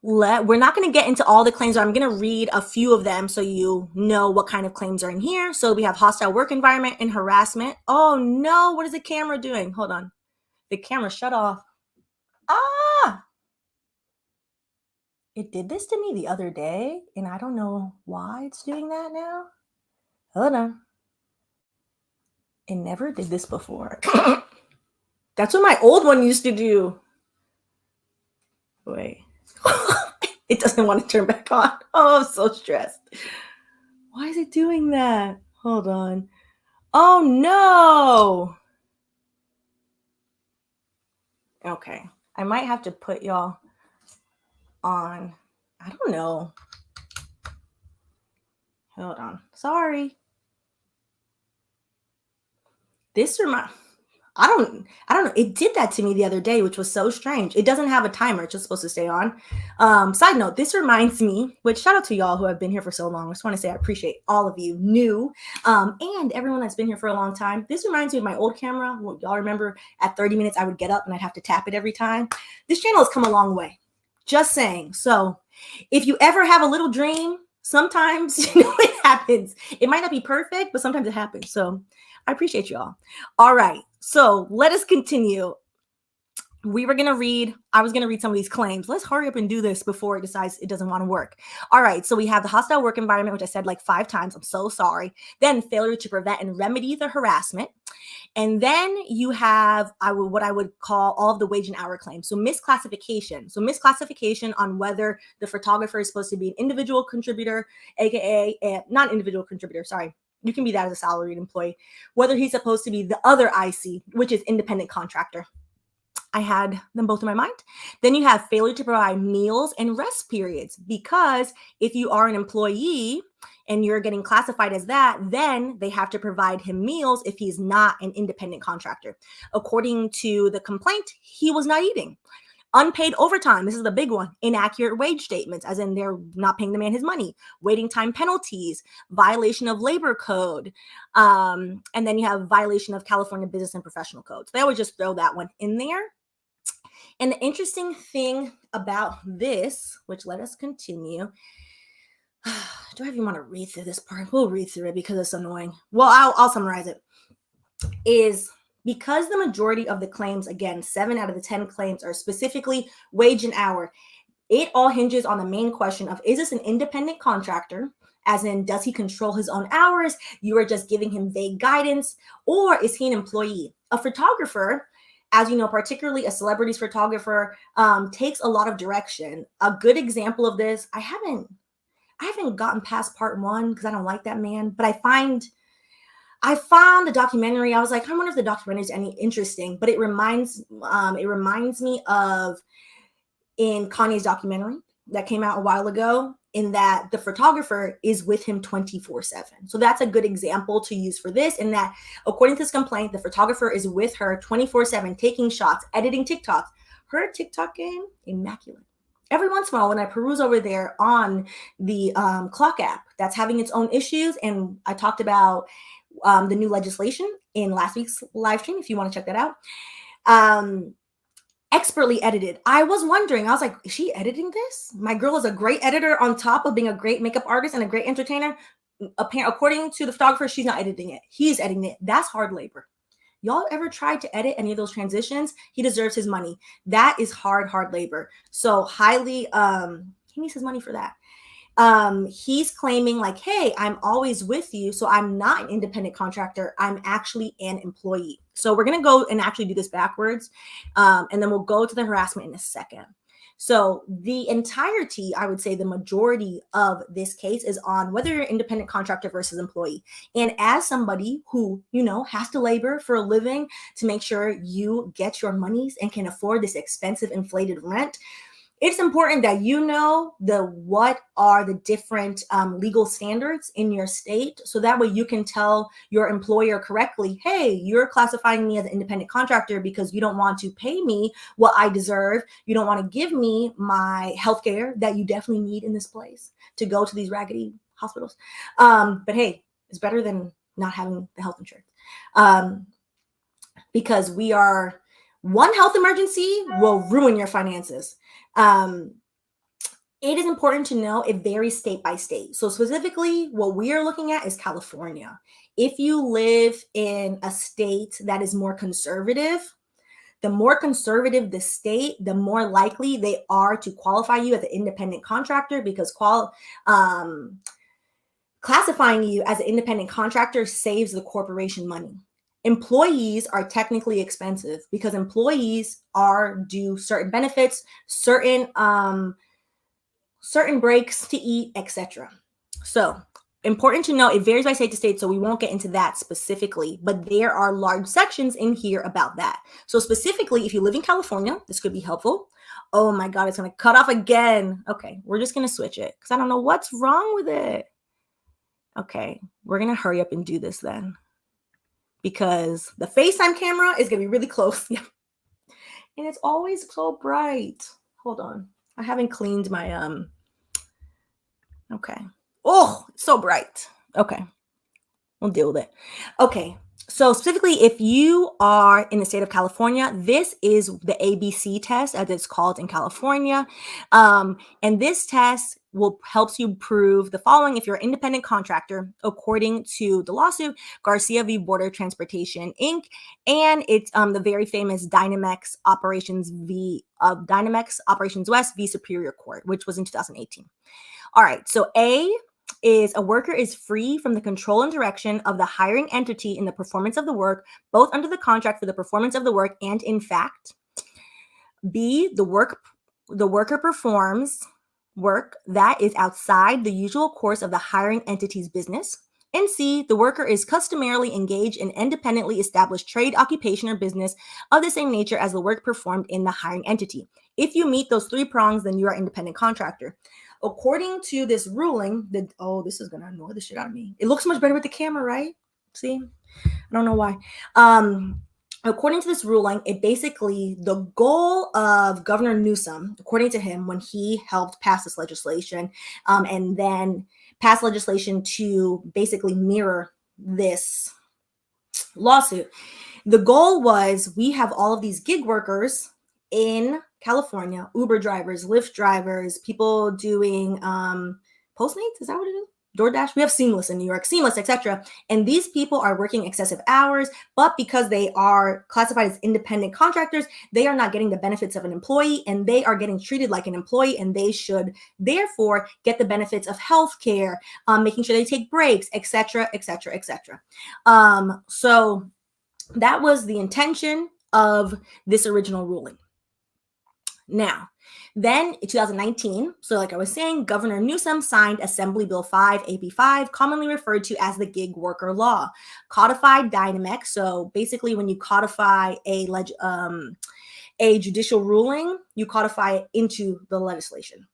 we're not going to get into all the claims. I'm going to read a few of them so you know what kind of claims are in here. So we have hostile work environment and harassment. Oh no, what is the camera doing? Hold on. The camera shut off. It did this to me the other day, and I don't know why it's doing that now. Hold on. It never did this before. That's what my old one used to do. Wait. It doesn't want to turn back on. Oh, I'm so stressed. Why is it doing that? Hold on. Oh, no. Okay. I might have to put y'all on. I don't know. Hold on. Sorry. This reminds... I don't know. It did that to me the other day, which was so strange. It doesn't have a timer. It's just supposed to stay on. Side note, this reminds me, which shout out to y'all who have been here for so long. I just want to say I appreciate all of you new and everyone that's been here for a long time. This reminds me of my old camera. Well, y'all remember at 30 minutes, I would get up and I'd have to tap it every time. This channel has come a long way. Just saying. So if you ever have a little dream, sometimes it happens. It might not be perfect, but sometimes it happens. So I appreciate y'all. All right. So let us continue. I was going to read some of these claims. Let's hurry up and do this before it decides it doesn't want to work. All right. So we have the hostile work environment, which I said like 5 times. I'm so sorry. Then failure to prevent and remedy the harassment. And then you have what I would call all of the wage and hour claims. So misclassification. So misclassification on whether the photographer is supposed to be an individual contributor, aka not individual contributor. Sorry. You can be that as a salaried employee, whether he's supposed to be the other IC, which is independent contractor. I had them both in my mind. Then you have failure to provide meals and rest periods, because if you are an employee and you're getting classified as that, then they have to provide him meals if he's not an independent contractor. According to the complaint, he was not eating. Unpaid overtime. This is the big one. Inaccurate wage statements, as in they're not paying the man his money. Waiting time penalties. Violation of labor code. And then you have violation of California business and professional codes. They always just throw that one in there. And the interesting thing about this, which let us continue. Do I even want to read through this part? We'll read through it because it's annoying. Well, I'll summarize it. Is because the majority of the claims, again, 7 out of the 10 claims are specifically wage and hour, it all hinges on the main question of, is this an independent contractor? As in, does he control his own hours? You are just giving him vague guidance. Or is he an employee? A photographer as you know, particularly a celebrities photographer, takes a lot of direction. A good example of this, I haven't gotten past part one because I don't like that man, but I found a documentary. I was like, I wonder if the documentary is any interesting, but it reminds me of in Kanye's documentary that came out a while ago, in that the photographer is with him 24/7. So that's a good example to use for this, in that according to this complaint, the photographer is with her 24/7, taking shots, editing TikToks. Her TikTok game, immaculate. Every once in a while, when I peruse over there on the clock app that's having its own issues, and I talked about the new legislation in last week's live stream, if you want to check that out. Expertly edited. I was wondering, I was like, is she editing this? My girl is a great editor on top of being a great makeup artist and a great entertainer. According to the photographer, she's not editing it. He's editing it. That's hard labor. Y'all ever tried to edit any of those transitions? He deserves his money. That is hard labor. So highly, he needs his money for that. He's claiming like, hey, I'm always with you. So I'm not an independent contractor. I'm actually an employee. So we're going to go and actually do this backwards. And then we'll go to the harassment in a second. So the entirety, I would say the majority of this case is on whether you're an independent contractor versus employee. And as somebody who, has to labor for a living to make sure you get your monies and can afford this expensive inflated rent, it's important that you know what are the different legal standards in your state, so that way you can tell your employer correctly, hey, you're classifying me as an independent contractor because you don't want to pay me what I deserve. You don't want to give me my healthcare that you definitely need in this place to go to these raggedy hospitals. But hey, it's better than not having the health insurance, because one health emergency will ruin your finances. It is important to know it varies state by state. So specifically, what we are looking at is California. If you live in a state that is more conservative, the more conservative the state, the more likely they are to qualify you as an independent contractor, because classifying you as an independent contractor saves the corporation money. Employees are technically expensive because employees are due certain benefits, certain breaks to eat, etc. So important to know, it varies by state to state, so we won't get into that specifically, but there are large sections in here about that. So specifically, if you live in California, this could be helpful. Oh my God, it's going to cut off again. Okay, we're just going to switch it because I don't know what's wrong with it. Okay, we're going to hurry up and do this then, because the FaceTime camera is going to be really close. And it's always so bright. Hold on. I haven't cleaned my, okay. Oh, it's so bright. Okay. We'll deal with it. Okay. So specifically, if you are in the state of California, this is the ABC test, as it's called in California. And this test helps you prove the following if you're an independent contractor, according to the lawsuit Garcia v. Border Transportation, Inc. And it's the very famous Dynamex Operations West v. Superior Court, which was in 2018. All right. So A is a worker is free from the control and direction of the hiring entity in the performance of the work, both under the contract for the performance of the work and in fact. B, the worker performs work that is outside the usual course of the hiring entity's business. And C, the worker is customarily engaged in independently established trade, occupation, or business of the same nature as the work performed in the hiring entity. If you meet those three prongs, then you are an independent contractor. According to this ruling, this is going to annoy the shit out of me. It looks much better with the camera, right? See? I don't know why. According to this ruling, it basically, the goal of Governor Newsom, according to him, when he helped pass this legislation, and then pass legislation to basically mirror this lawsuit, the goal was, we have all of these gig workers in California, Uber drivers, Lyft drivers, people doing Postmates, is that what it is? DoorDash. We have Seamless in New York, Seamless, etc. And these people are working excessive hours, but because they are classified as independent contractors, they are not getting the benefits of an employee, and they are getting treated like an employee, and they should therefore get the benefits of healthcare, making sure they take breaks, etc., etc., etc. So that was the intention of this original ruling. Now, then in 2019, so like I was saying, Governor Newsom signed Assembly Bill 5, AB 5, commonly referred to as the gig worker law, codified dynamic. So basically, when you codify a judicial ruling, you codify it into the legislation.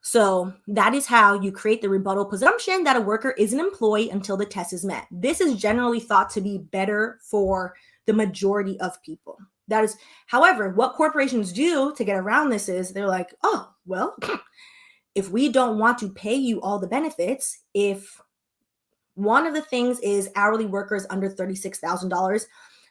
So that is how you create the rebuttal presumption that a worker is an employee until the test is met. This is generally thought to be better for the majority of people. That is, however, what corporations do to get around this is they're like, oh, well, if we don't want to pay you all the benefits, if one of the things is hourly workers under $36,000,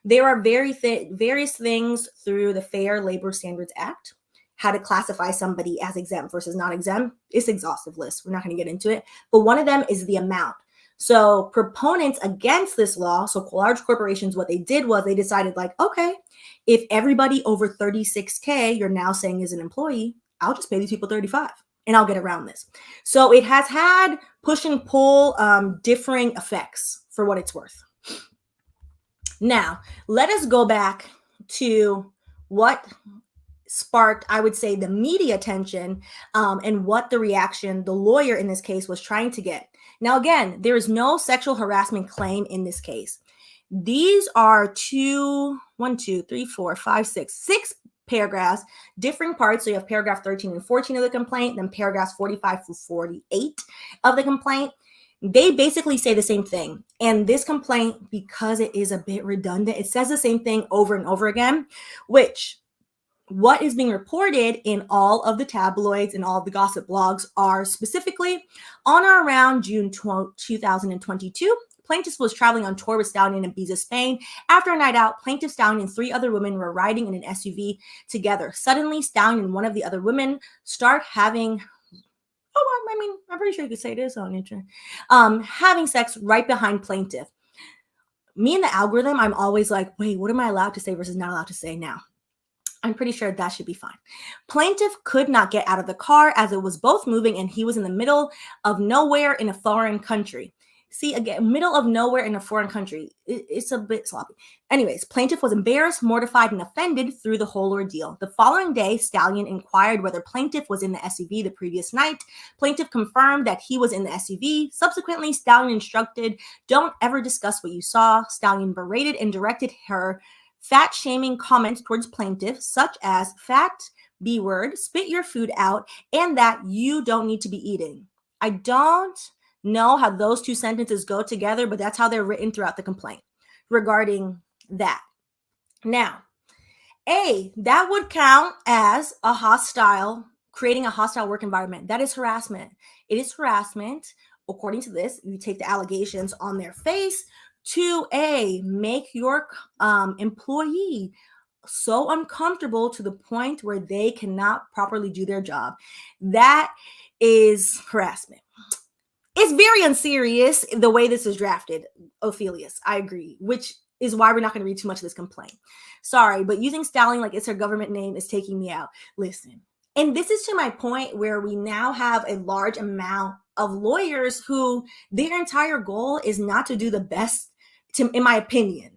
there are various things through the Fair Labor Standards Act, how to classify somebody as exempt versus not exempt. It's an exhaustive list. We're not going to get into it. But one of them is the amount. So proponents against this law, so large corporations, what they did was they decided like, okay, if everybody over 36K you're now saying is an employee, I'll just pay these people 35 and I'll get around this. So it has had push and pull differing effects for what it's worth. Now, let us go back to what sparked, I would say, the media attention and what the reaction the lawyer in this case was trying to get. Now, again, there is no sexual harassment claim in this case. These are six paragraphs, different parts. So you have paragraph 13 and 14 of the complaint, then paragraphs 45 through 48 of the complaint. They basically say the same thing. And this complaint, because it is a bit redundant, it says the same thing over and over again, which what is being reported in all of the tabloids and all of the gossip blogs are specifically on or around June 2022. Plaintiff was traveling on tour with Stallion in Ibiza, Spain. After a night out, Plaintiff, Stallion, and three other women were riding in an SUV together. Suddenly, Stallion and one of the other women start having, I'm pretty sure you could say this on internet, having sex right behind Plaintiff. Me and the algorithm, I'm always like, wait, what am I allowed to say versus not allowed to say now? I'm pretty sure that should be fine. Plaintiff could not get out of the car as it was both moving and he was in the middle of nowhere in a foreign country. See, again, middle of nowhere in a foreign country. It's a bit sloppy. Anyways, Plaintiff was embarrassed, mortified, and offended through the whole ordeal. The following day, Stallion inquired whether Plaintiff was in the SUV the previous night. Plaintiff confirmed that he was in the SUV. Subsequently, Stallion instructed, don't ever discuss what you saw. Stallion berated and directed her fat-shaming comments towards Plaintiff, such as fat, B-word, spit your food out, and that you don't need to be eating. I don't know how those two sentences go together, but that's how they're written throughout the complaint regarding that. Now, that would count as creating a hostile work environment. That is harassment. It is harassment. According to this, you take the allegations on their face to make your employee so uncomfortable to the point where they cannot properly do their job. That is harassment. It's very unserious the way this is drafted, Ophelius. I agree, which is why we're not going to read too much of this complaint. Sorry, but using Stallion like it's her government name is taking me out. Listen, and this is to my point where we now have a large amount of lawyers who their entire goal is not to do the best, in my opinion,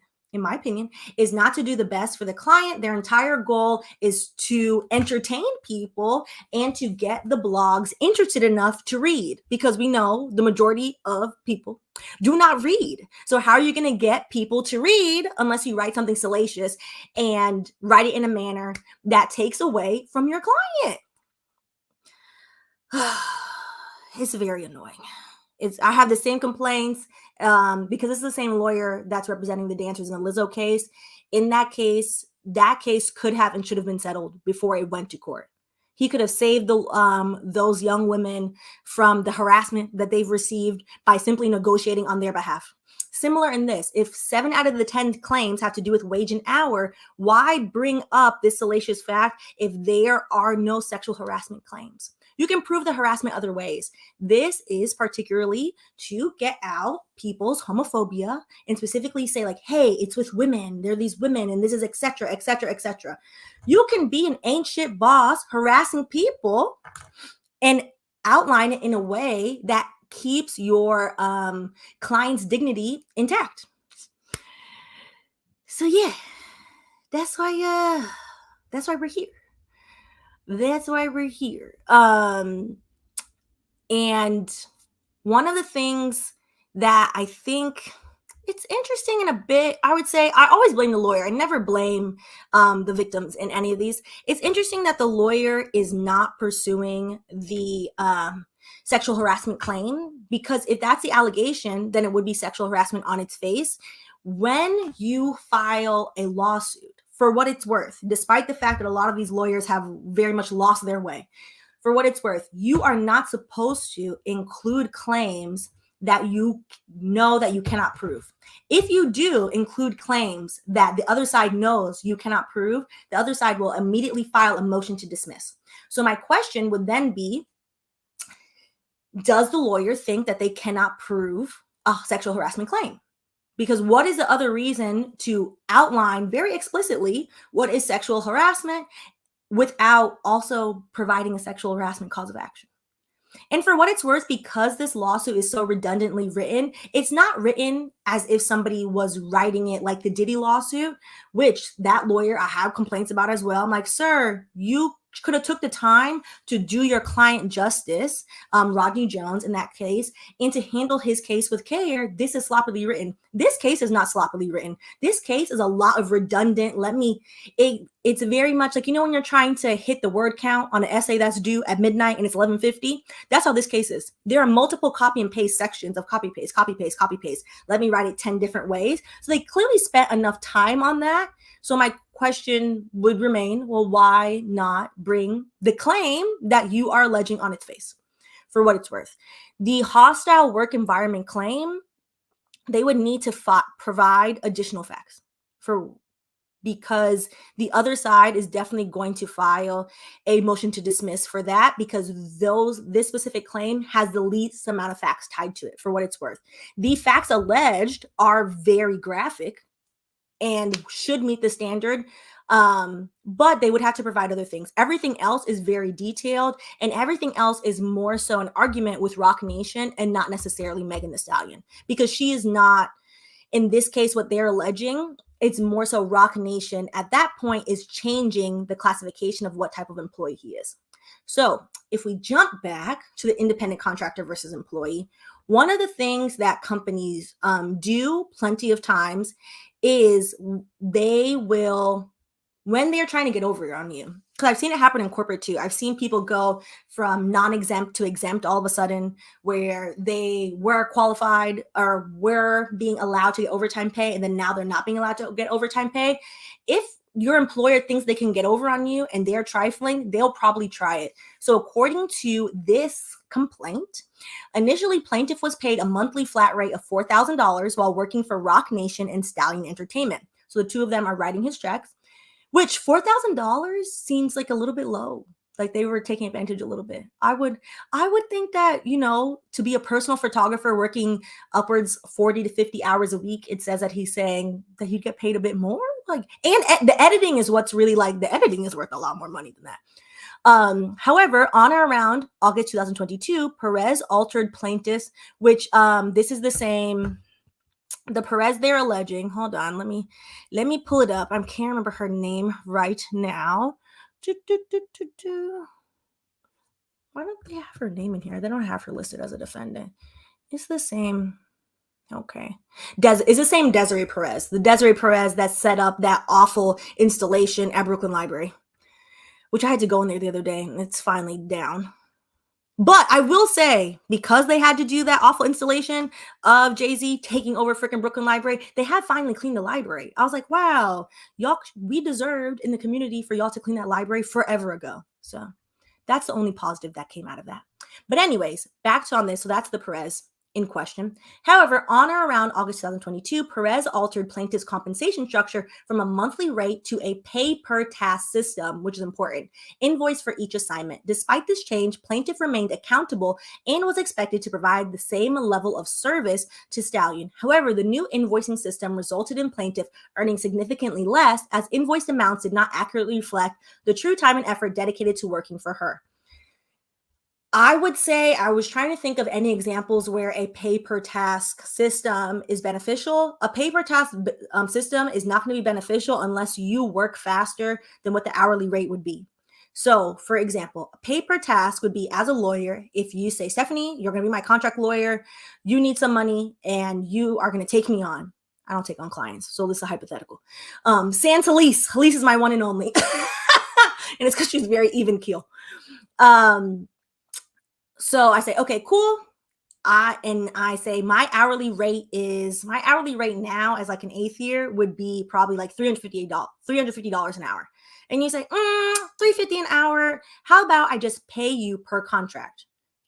is not to do the best for the client. Their entire goal is to entertain people and to get the blogs interested enough to read, because we know the majority of people do not read. So how are you going to get people to read unless you write something salacious and write it in a manner that takes away from your client? It's very annoying. I have the same complaints because it's the same lawyer that's representing the dancers in the Lizzo case. In that case could have and should have been settled before it went to court. He could have saved those young women from the harassment that they've received by simply negotiating on their behalf. Similar in this, if 7 out of the 10 claims have to do with wage and hour, why bring up this salacious fact if there are no sexual harassment claims? You can prove the harassment other ways. This is particularly to get out people's homophobia and specifically say like, hey, it's with women. They're these women and this is et cetera, et cetera, et cetera. You can be an ain't shit boss harassing people and outline it in a way that keeps your client's dignity intact. So yeah, that's why we're here. That's why we're here. And one of the things that I think it's interesting in a bit, I would say, I always blame the lawyer. I never blame the victims in any of these. It's interesting that the lawyer is not pursuing the sexual harassment claim, because if that's the allegation, then it would be sexual harassment on its face. When you file a lawsuit, for what it's worth, despite the fact that a lot of these lawyers have very much lost their way, for what it's worth, you are not supposed to include claims that you know that you cannot prove. If you do include claims that the other side knows you cannot prove, the other side will immediately file a motion to dismiss. So my question would then be, does the lawyer think that they cannot prove a sexual harassment claim? Because what is the other reason to outline very explicitly what is sexual harassment without also providing a sexual harassment cause of action? And for what it's worth, because this lawsuit is so redundantly written, it's not written as if somebody was writing it like the Diddy lawsuit, which that lawyer I have complaints about as well. I'm like, sir, you could have took the time to do your client justice, Rodney Jones in that case, and to handle his case with care. This is sloppily written. This case is not sloppily written. This case is a lot of redundant. It's very much like, when you're trying to hit the word count on an essay that's due at midnight and it's 11:50. That's how this case is. There are multiple copy and paste sections of copy, paste, copy, paste, copy, paste. Let me write it 10 different ways. So they clearly spent enough time on that. So my question would remain, well, why not bring the claim that you are alleging on its face? For what it's worth, the hostile work environment claim, they would need to provide additional facts because the other side is definitely going to file a motion to dismiss for that, because this specific claim has the least amount of facts tied to it. For what it's worth, the facts alleged are very graphic and should meet the standard, but they would have to provide other things. Everything else is very detailed, and everything else is more so an argument with Roc Nation and not necessarily Megan Thee Stallion, because she is not, in this case, what they're alleging. It's more so Roc Nation at that point is changing the classification of what type of employee he is. So if we jump back to the independent contractor versus employee, one of the things that companies do plenty of times is they will, when they're trying to get over on you, because I've seen it happen in corporate too. I've seen people go from non-exempt to exempt all of a sudden, where they were qualified or were being allowed to get overtime pay, and then now they're not being allowed to get overtime pay. If your employer thinks they can get over on you and they're trifling, they'll probably try it. So according to this complaint, initially plaintiff was paid a monthly flat rate of $4,000 while working for Roc Nation and Stallion Entertainment. So the two of them are writing his checks, which $4,000 seems like a little bit low. Like they were taking advantage a little bit. I would think that, to be a personal photographer working upwards 40 to 50 hours a week, it says that he's saying that he'd get paid a bit more. And the editing is what's really the editing is worth a lot more money than that. However, on or around August 2022, Perez altered plaintiffs, which this is the same. The Perez they're alleging. Hold on, let me pull it up. I can't remember her name right now. Why don't they have her name in here? They don't have her listed as a defendant. It's the same. Okay. It's the same Desiree Perez. The Desiree Perez that set up that awful installation at Brooklyn Library, which I had to go in there the other day, and it's finally down. But I will say, because they had to do that awful installation of Jay-Z taking over freaking Brooklyn Library, they have finally cleaned the library. I was like, wow, y'all, we deserved in the community for y'all to clean that library forever ago. So that's the only positive that came out of that. But anyways, back to on this. So that's the Perez in question. However, on or around August 2022, Perez altered plaintiff's compensation structure from a monthly rate to a pay per task system, which is important, invoice for each assignment. Despite this change, plaintiff remained accountable and was expected to provide the same level of service to Stallion. However, the new invoicing system resulted in plaintiff earning significantly less, as invoiced amounts did not accurately reflect the true time and effort dedicated to working for her. I would say I was trying to think of any examples where a pay per task system is beneficial. A pay per task system is not going to be beneficial unless you work faster than what the hourly rate would be. So, for example, a pay per task would be, as a lawyer, if you say, Stephanie, you're going to be my contract lawyer, you need some money, and you are going to take me on. I don't take on clients, so this is a hypothetical. Sans Elise is my one and only, and it's because she's very even keel. So I say, okay, cool. I say my hourly rate now as like an eighth year would be probably like $350 an hour. And you say, $350 an hour. How about I just pay you per contract?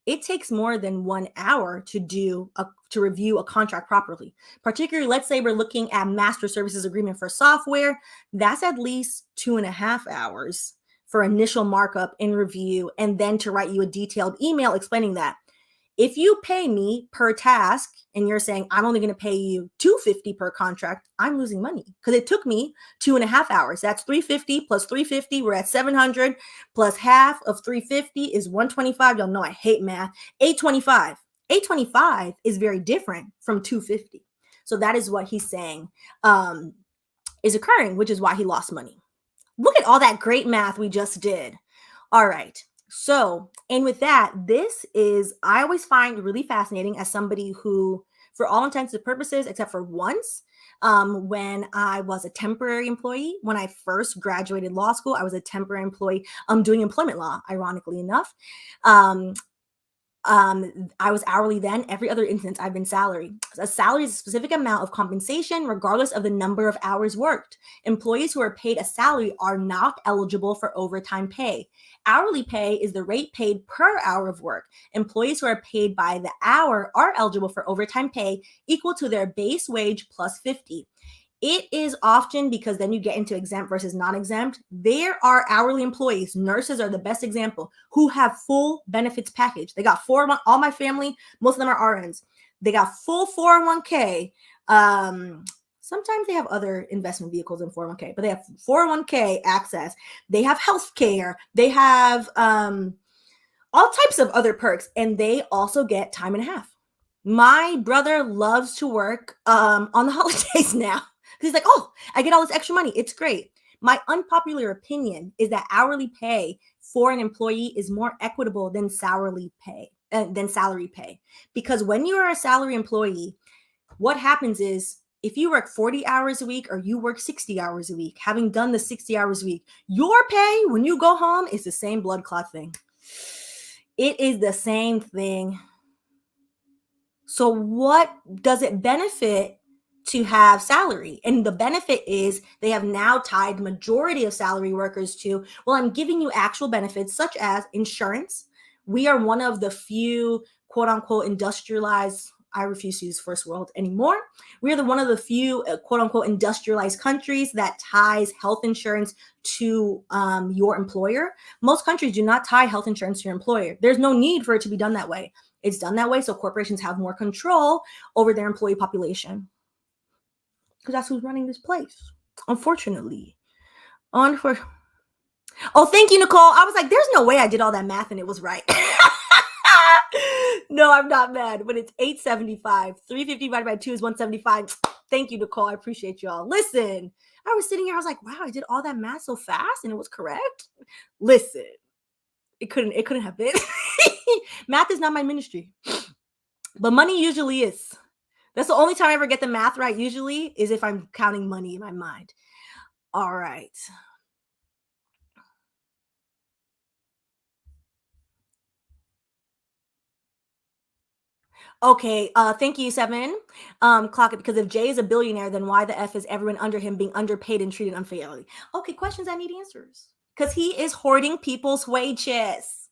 It takes more than 1 hour to review a contract properly. Particularly, let's say we're looking at master services agreement for software. That's at least 2.5 hours for initial markup and review, and then to write you a detailed email explaining that. If you pay me per task and you're saying I'm only going to pay you $250 per contract, I'm losing money because it took me 2.5 hours. That's $350 plus $350. We're at $700 plus half of $350 is $125. Y'all know I hate math. $825. $825 is very different from $250. So that is what he's saying is occurring, which is why he lost money. Look at all that great math we just did. All right. So, and with that, I always find really fascinating as somebody who, for all intents and purposes, except for once, when I was a temporary employee, when I first graduated law school, I was a temporary employee doing employment law, ironically enough. I was hourly then. Every other instance, I've been salary. A salary is a specific amount of compensation, regardless of the number of hours worked. Employees who are paid a salary are not eligible for overtime pay. Hourly pay is the rate paid per hour of work. Employees who are paid by the hour are eligible for overtime pay equal to their base wage plus 50. It is often, because then you get into exempt versus non-exempt, there are hourly employees, nurses are the best example, who have full benefits package. They got all my family, most of them are RNs. They got full 401k. Sometimes they have other investment vehicles in 401k, but they have 401k access. They have health care. They have all types of other perks, and they also get time and a half. My brother loves to work on the holidays now. He's like, oh, I get all this extra money. It's great. My unpopular opinion is that hourly pay for an employee is more equitable than salary pay. Because when you are a salary employee, what happens is if you work 40 hours a week or you work 60 hours a week, having done the 60 hours a week, your pay when you go home is the same blood clot thing. It is the same thing. So what does it benefit to have salary? And the benefit is they have now tied majority of salary workers to, well, I'm giving you actual benefits such as insurance. We are one of the few quote unquote industrialized, I refuse to use first world anymore. We're one of the few quote unquote industrialized countries that ties health insurance to your employer. Most countries do not tie health insurance to your employer. There's no need for it to be done that way. It's done that way so corporations have more control over their employee population. Because that's who's running this place, unfortunately. Oh, thank you, Nicole. I was like, there's no way I did all that math and it was right. No, I'm not mad. But it's 875. 350 divided by 2 is 175. Thank you, Nicole. I appreciate y'all. Listen, I was sitting here. I was like, wow, I did all that math so fast and it was correct. Listen, it couldn't have been. Math is not my ministry. But money usually is. That's the only time I ever get the math right, usually, is if I'm counting money in my mind. All right. Okay, thank you, Seven. Clock it, because if Jay is a billionaire, then why the F is everyone under him being underpaid and treated unfairly? Okay, questions I need answers. Because he is hoarding people's wages.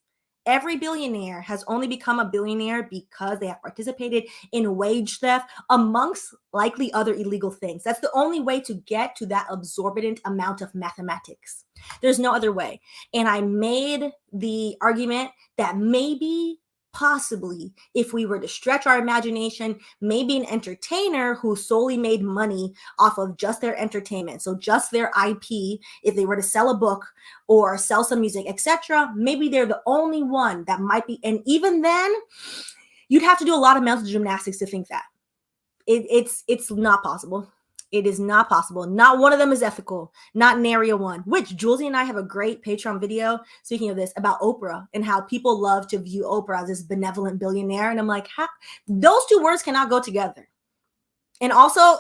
Every billionaire has only become a billionaire because they have participated in wage theft, amongst likely other illegal things. That's the only way to get to that exorbitant amount of mathematics. There's no other way. And I made the argument that maybe possibly, if we were to stretch our imagination, maybe an entertainer who solely made money off of just their entertainment, so just their IP, if they were to sell a book or sell some music, etc., maybe they're the only one that might be. And even then, you'd have to do a lot of mental gymnastics to think that. It's not possible. It is not possible. Not one of them is ethical. Not in area one, which Julesy and I have a great Patreon video, speaking of this, about Oprah and how people love to view Oprah as this benevolent billionaire. And I'm like, those two words cannot go together. And also,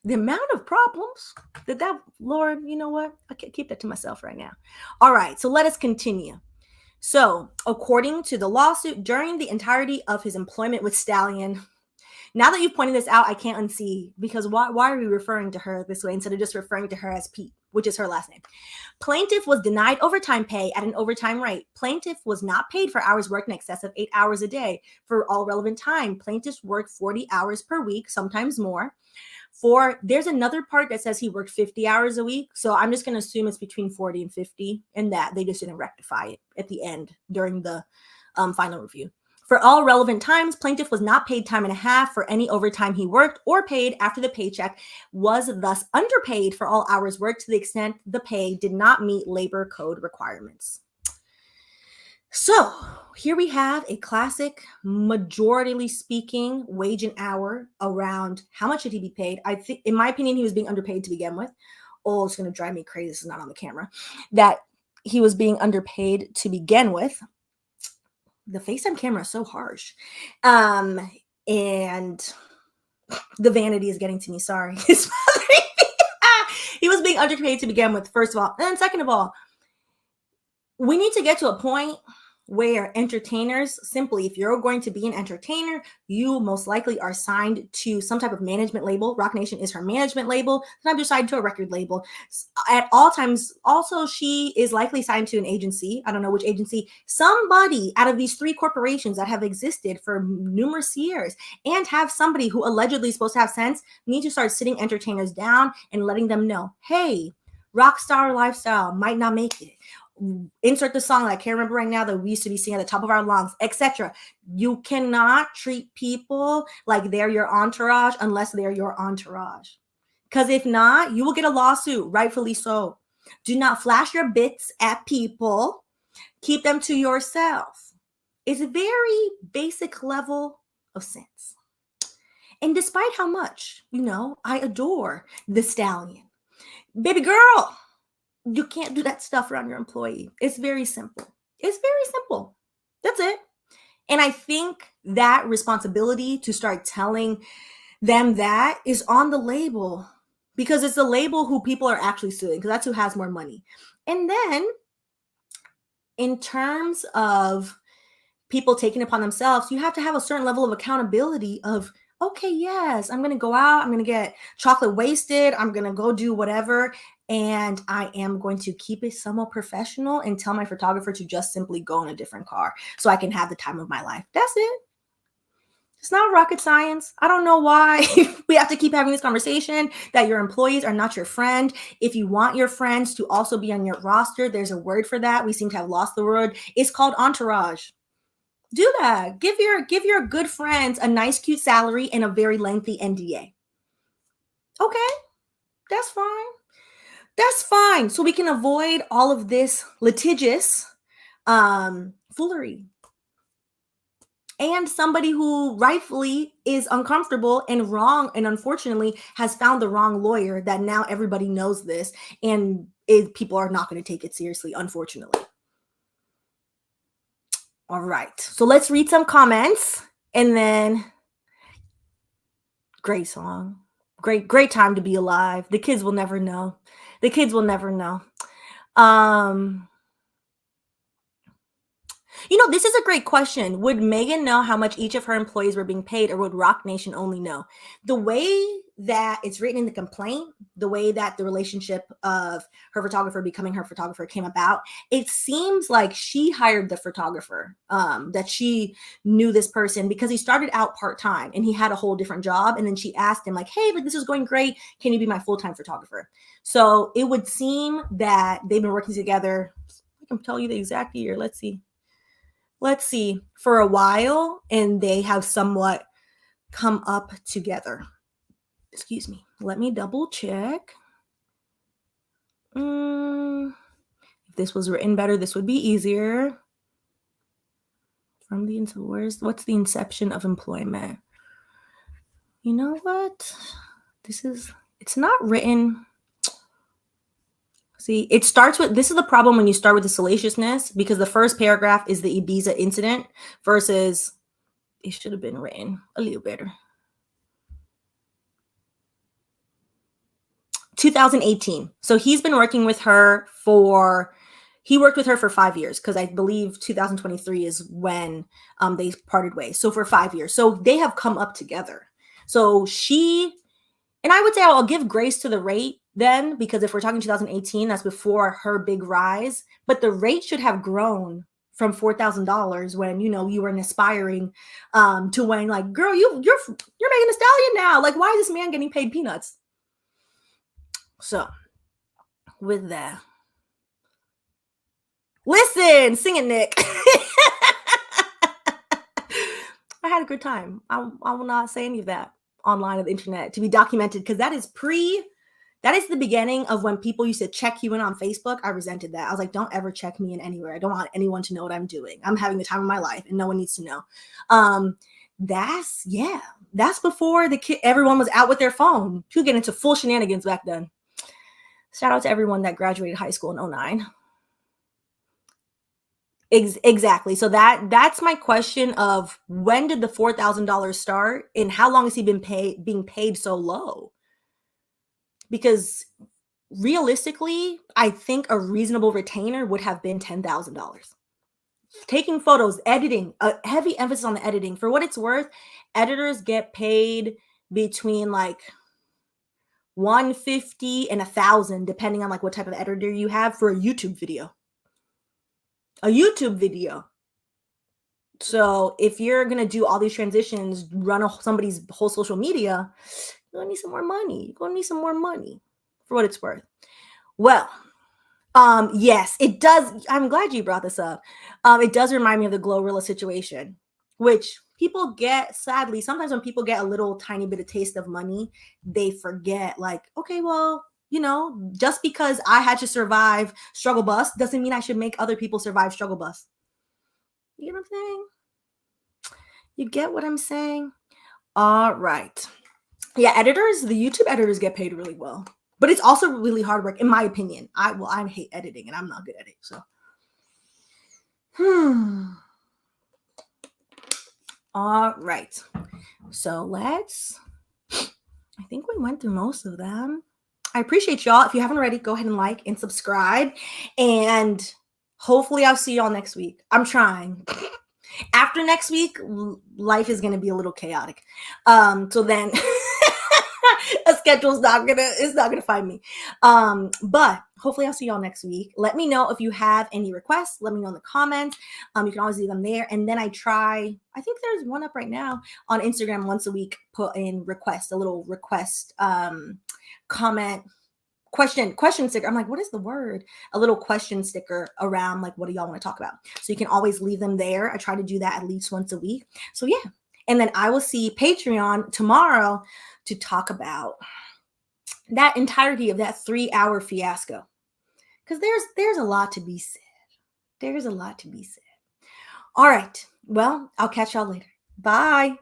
the amount of problems that Lord, you know what? I can't keep that to myself right now. All right, so let us continue. So, according to the lawsuit, during the entirety of his employment with Stallion, now that you've pointed this out, I can't unsee, because why are we referring to her this way instead of just referring to her as Pete, which is her last name? Plaintiff was denied overtime pay at an overtime rate. Plaintiff was not paid for hours worked in excess of 8 hours a day for all relevant time. Plaintiffs worked 40 hours per week, sometimes more. There's another part that says he worked 50 hours a week. So I'm just going to assume it's between 40 and 50, and that they just didn't rectify it at the end during the final review. For all relevant times, plaintiff was not paid time and a half for any overtime he worked or paid after the paycheck, was thus underpaid for all hours worked to the extent the pay did not meet labor code requirements. So here we have a classic, majority speaking, wage and hour around how much should he be paid. I think, in my opinion, he was being underpaid to begin with. Oh, it's going to drive me crazy. This is not on the camera. That he was being underpaid to begin with. The FaceTime camera is so harsh. And the vanity is getting to me. Sorry. He was being underpaid to begin with, first of all. And second of all, we need to get to a point where entertainers, simply, if you're going to be an entertainer, you most likely are signed to some type of management label. Roc Nation is her management label. Sometimes you're signed to a record label. At all times, also, she is likely signed to an agency. I don't know which agency. Somebody out of these three corporations that have existed for numerous years and have somebody who allegedly is supposed to have sense need to start sitting entertainers down and letting them know, hey, rock star lifestyle might not make it. Insert the song that I can't remember right now that we used to be singing at the top of our lungs, etc. You cannot treat people like they're your entourage unless they're your entourage. Because if not, you will get a lawsuit, rightfully so. Do not flash your bits at people. Keep them to yourself. It's a very basic level of sense. And despite how much, I adore the Stallion, baby girl, you can't do that stuff around your employee. It's very simple. It's very simple. That's it. And I think that responsibility to start telling them that is on the label, because it's the label who people are actually suing, because that's who has more money. And then in terms of people taking it upon themselves, you have to have a certain level of accountability of, okay, yes, I'm going to go out. I'm going to get chocolate wasted. I'm going to go do whatever. And I am going to keep it somewhat professional and tell my photographer to just simply go in a different car so I can have the time of my life. That's it. It's not rocket science. I don't know why we have to keep having this conversation that your employees are not your friend. If you want your friends to also be on your roster, there's a word for that. We seem to have lost the word. It's called entourage. Do that. Give your good friends a nice, cute salary and a very lengthy NDA. Okay, that's fine. That's fine. So we can avoid all of this litigious foolery. And somebody who rightfully is uncomfortable and wrong, and unfortunately has found the wrong lawyer, that now everybody knows this, and people are not going to take it seriously, unfortunately. All right. So let's read some comments, and then great song. Great time to be alive. The kids will never know. The kids will never know. This is a great question. Would Megan know how much each of her employees were being paid, or would Roc Nation only know? The way that it's written in the complaint, the way that the relationship of her photographer becoming her photographer came about, it seems like she hired the photographer, that she knew this person because he started out part-time and he had a whole different job. And then she asked him like, hey, but this is going great. Can you be my full-time photographer? So it would seem that they've been working together. I can tell you the exact year. Let's see. let's see, for a while, and they have somewhat come up together. Excuse me. Let me double check. If this was written better, this would be easier. From the what's the inception of employment? You know what? It's not written. See, it starts with, this is the problem when you start with the salaciousness, because the first paragraph is the Ibiza incident versus it should have been written a little better. 2018. So he's been working with her he worked with her for 5 years, because I believe 2023 is when they parted ways. So for 5 years. So they have come up together. So and I would say I'll give grace to the rate then, because if we're talking 2018, that's before her big rise. But the rate should have grown from $4,000 when, you were an aspiring to when, like, girl, you're making a stallion now. Like, why is this man getting paid peanuts? So with that, listen, sing it, Nick. I had a good time. I will not say any of that online on the internet to be documented, because that is the beginning of when people used to check you in on Facebook. I resented that. I was like, don't ever check me in anywhere. I don't want anyone to know what I'm doing. I'm having the time of my life and no one needs to know. That's before everyone was out with their phone. People get into full shenanigans back then. Shout out to everyone that graduated high school in 2009. Exactly. So that's my question of, when did the $4,000 start and how long has he been being paid so low? Because realistically, I think a reasonable retainer would have been $10,000. Taking photos, editing, a heavy emphasis on the editing. For what it's worth, editors get paid between like $150 and $1,000, depending on like what type of editor you have, for a YouTube video. So if you're going to do all these transitions, run somebody's whole social media, you're going to need some more money. You're going to need some more money, for what it's worth. Well, yes, it does. I'm glad you brought this up. It does remind me of the Glorilla situation, which people get, sadly, sometimes when people get a little tiny bit of taste of money, they forget, like, okay, well, just because I had to survive struggle bus doesn't mean I should make other people survive struggle bus. You know what I'm saying? You get what I'm saying? All right. Yeah, the YouTube editors get paid really well, but it's also really hard work, in my opinion. I hate editing and I'm not good at it. So, all right. So I think we went through most of them. I appreciate y'all. If you haven't already, go ahead and like and subscribe. And hopefully I'll see y'all next week. I'm trying. After next week, life is going to be a little chaotic. So then a schedule's not gonna find me. But hopefully I'll see y'all next week. Let me know if you have any requests. Let me know in the comments. You can always leave them there. And then I think there's one up right now on Instagram once a week, put in a little request, comment, question sticker. I'm like, what is the word? A little question sticker around, like, what do y'all want to talk about? So you can always leave them there. I try to do that at least once a week. So yeah. And then I will see Patreon tomorrow to talk about that entirety of that 3-hour fiasco. Because there's a lot to be said. There's a lot to be said. All right. Well, I'll catch y'all later. Bye.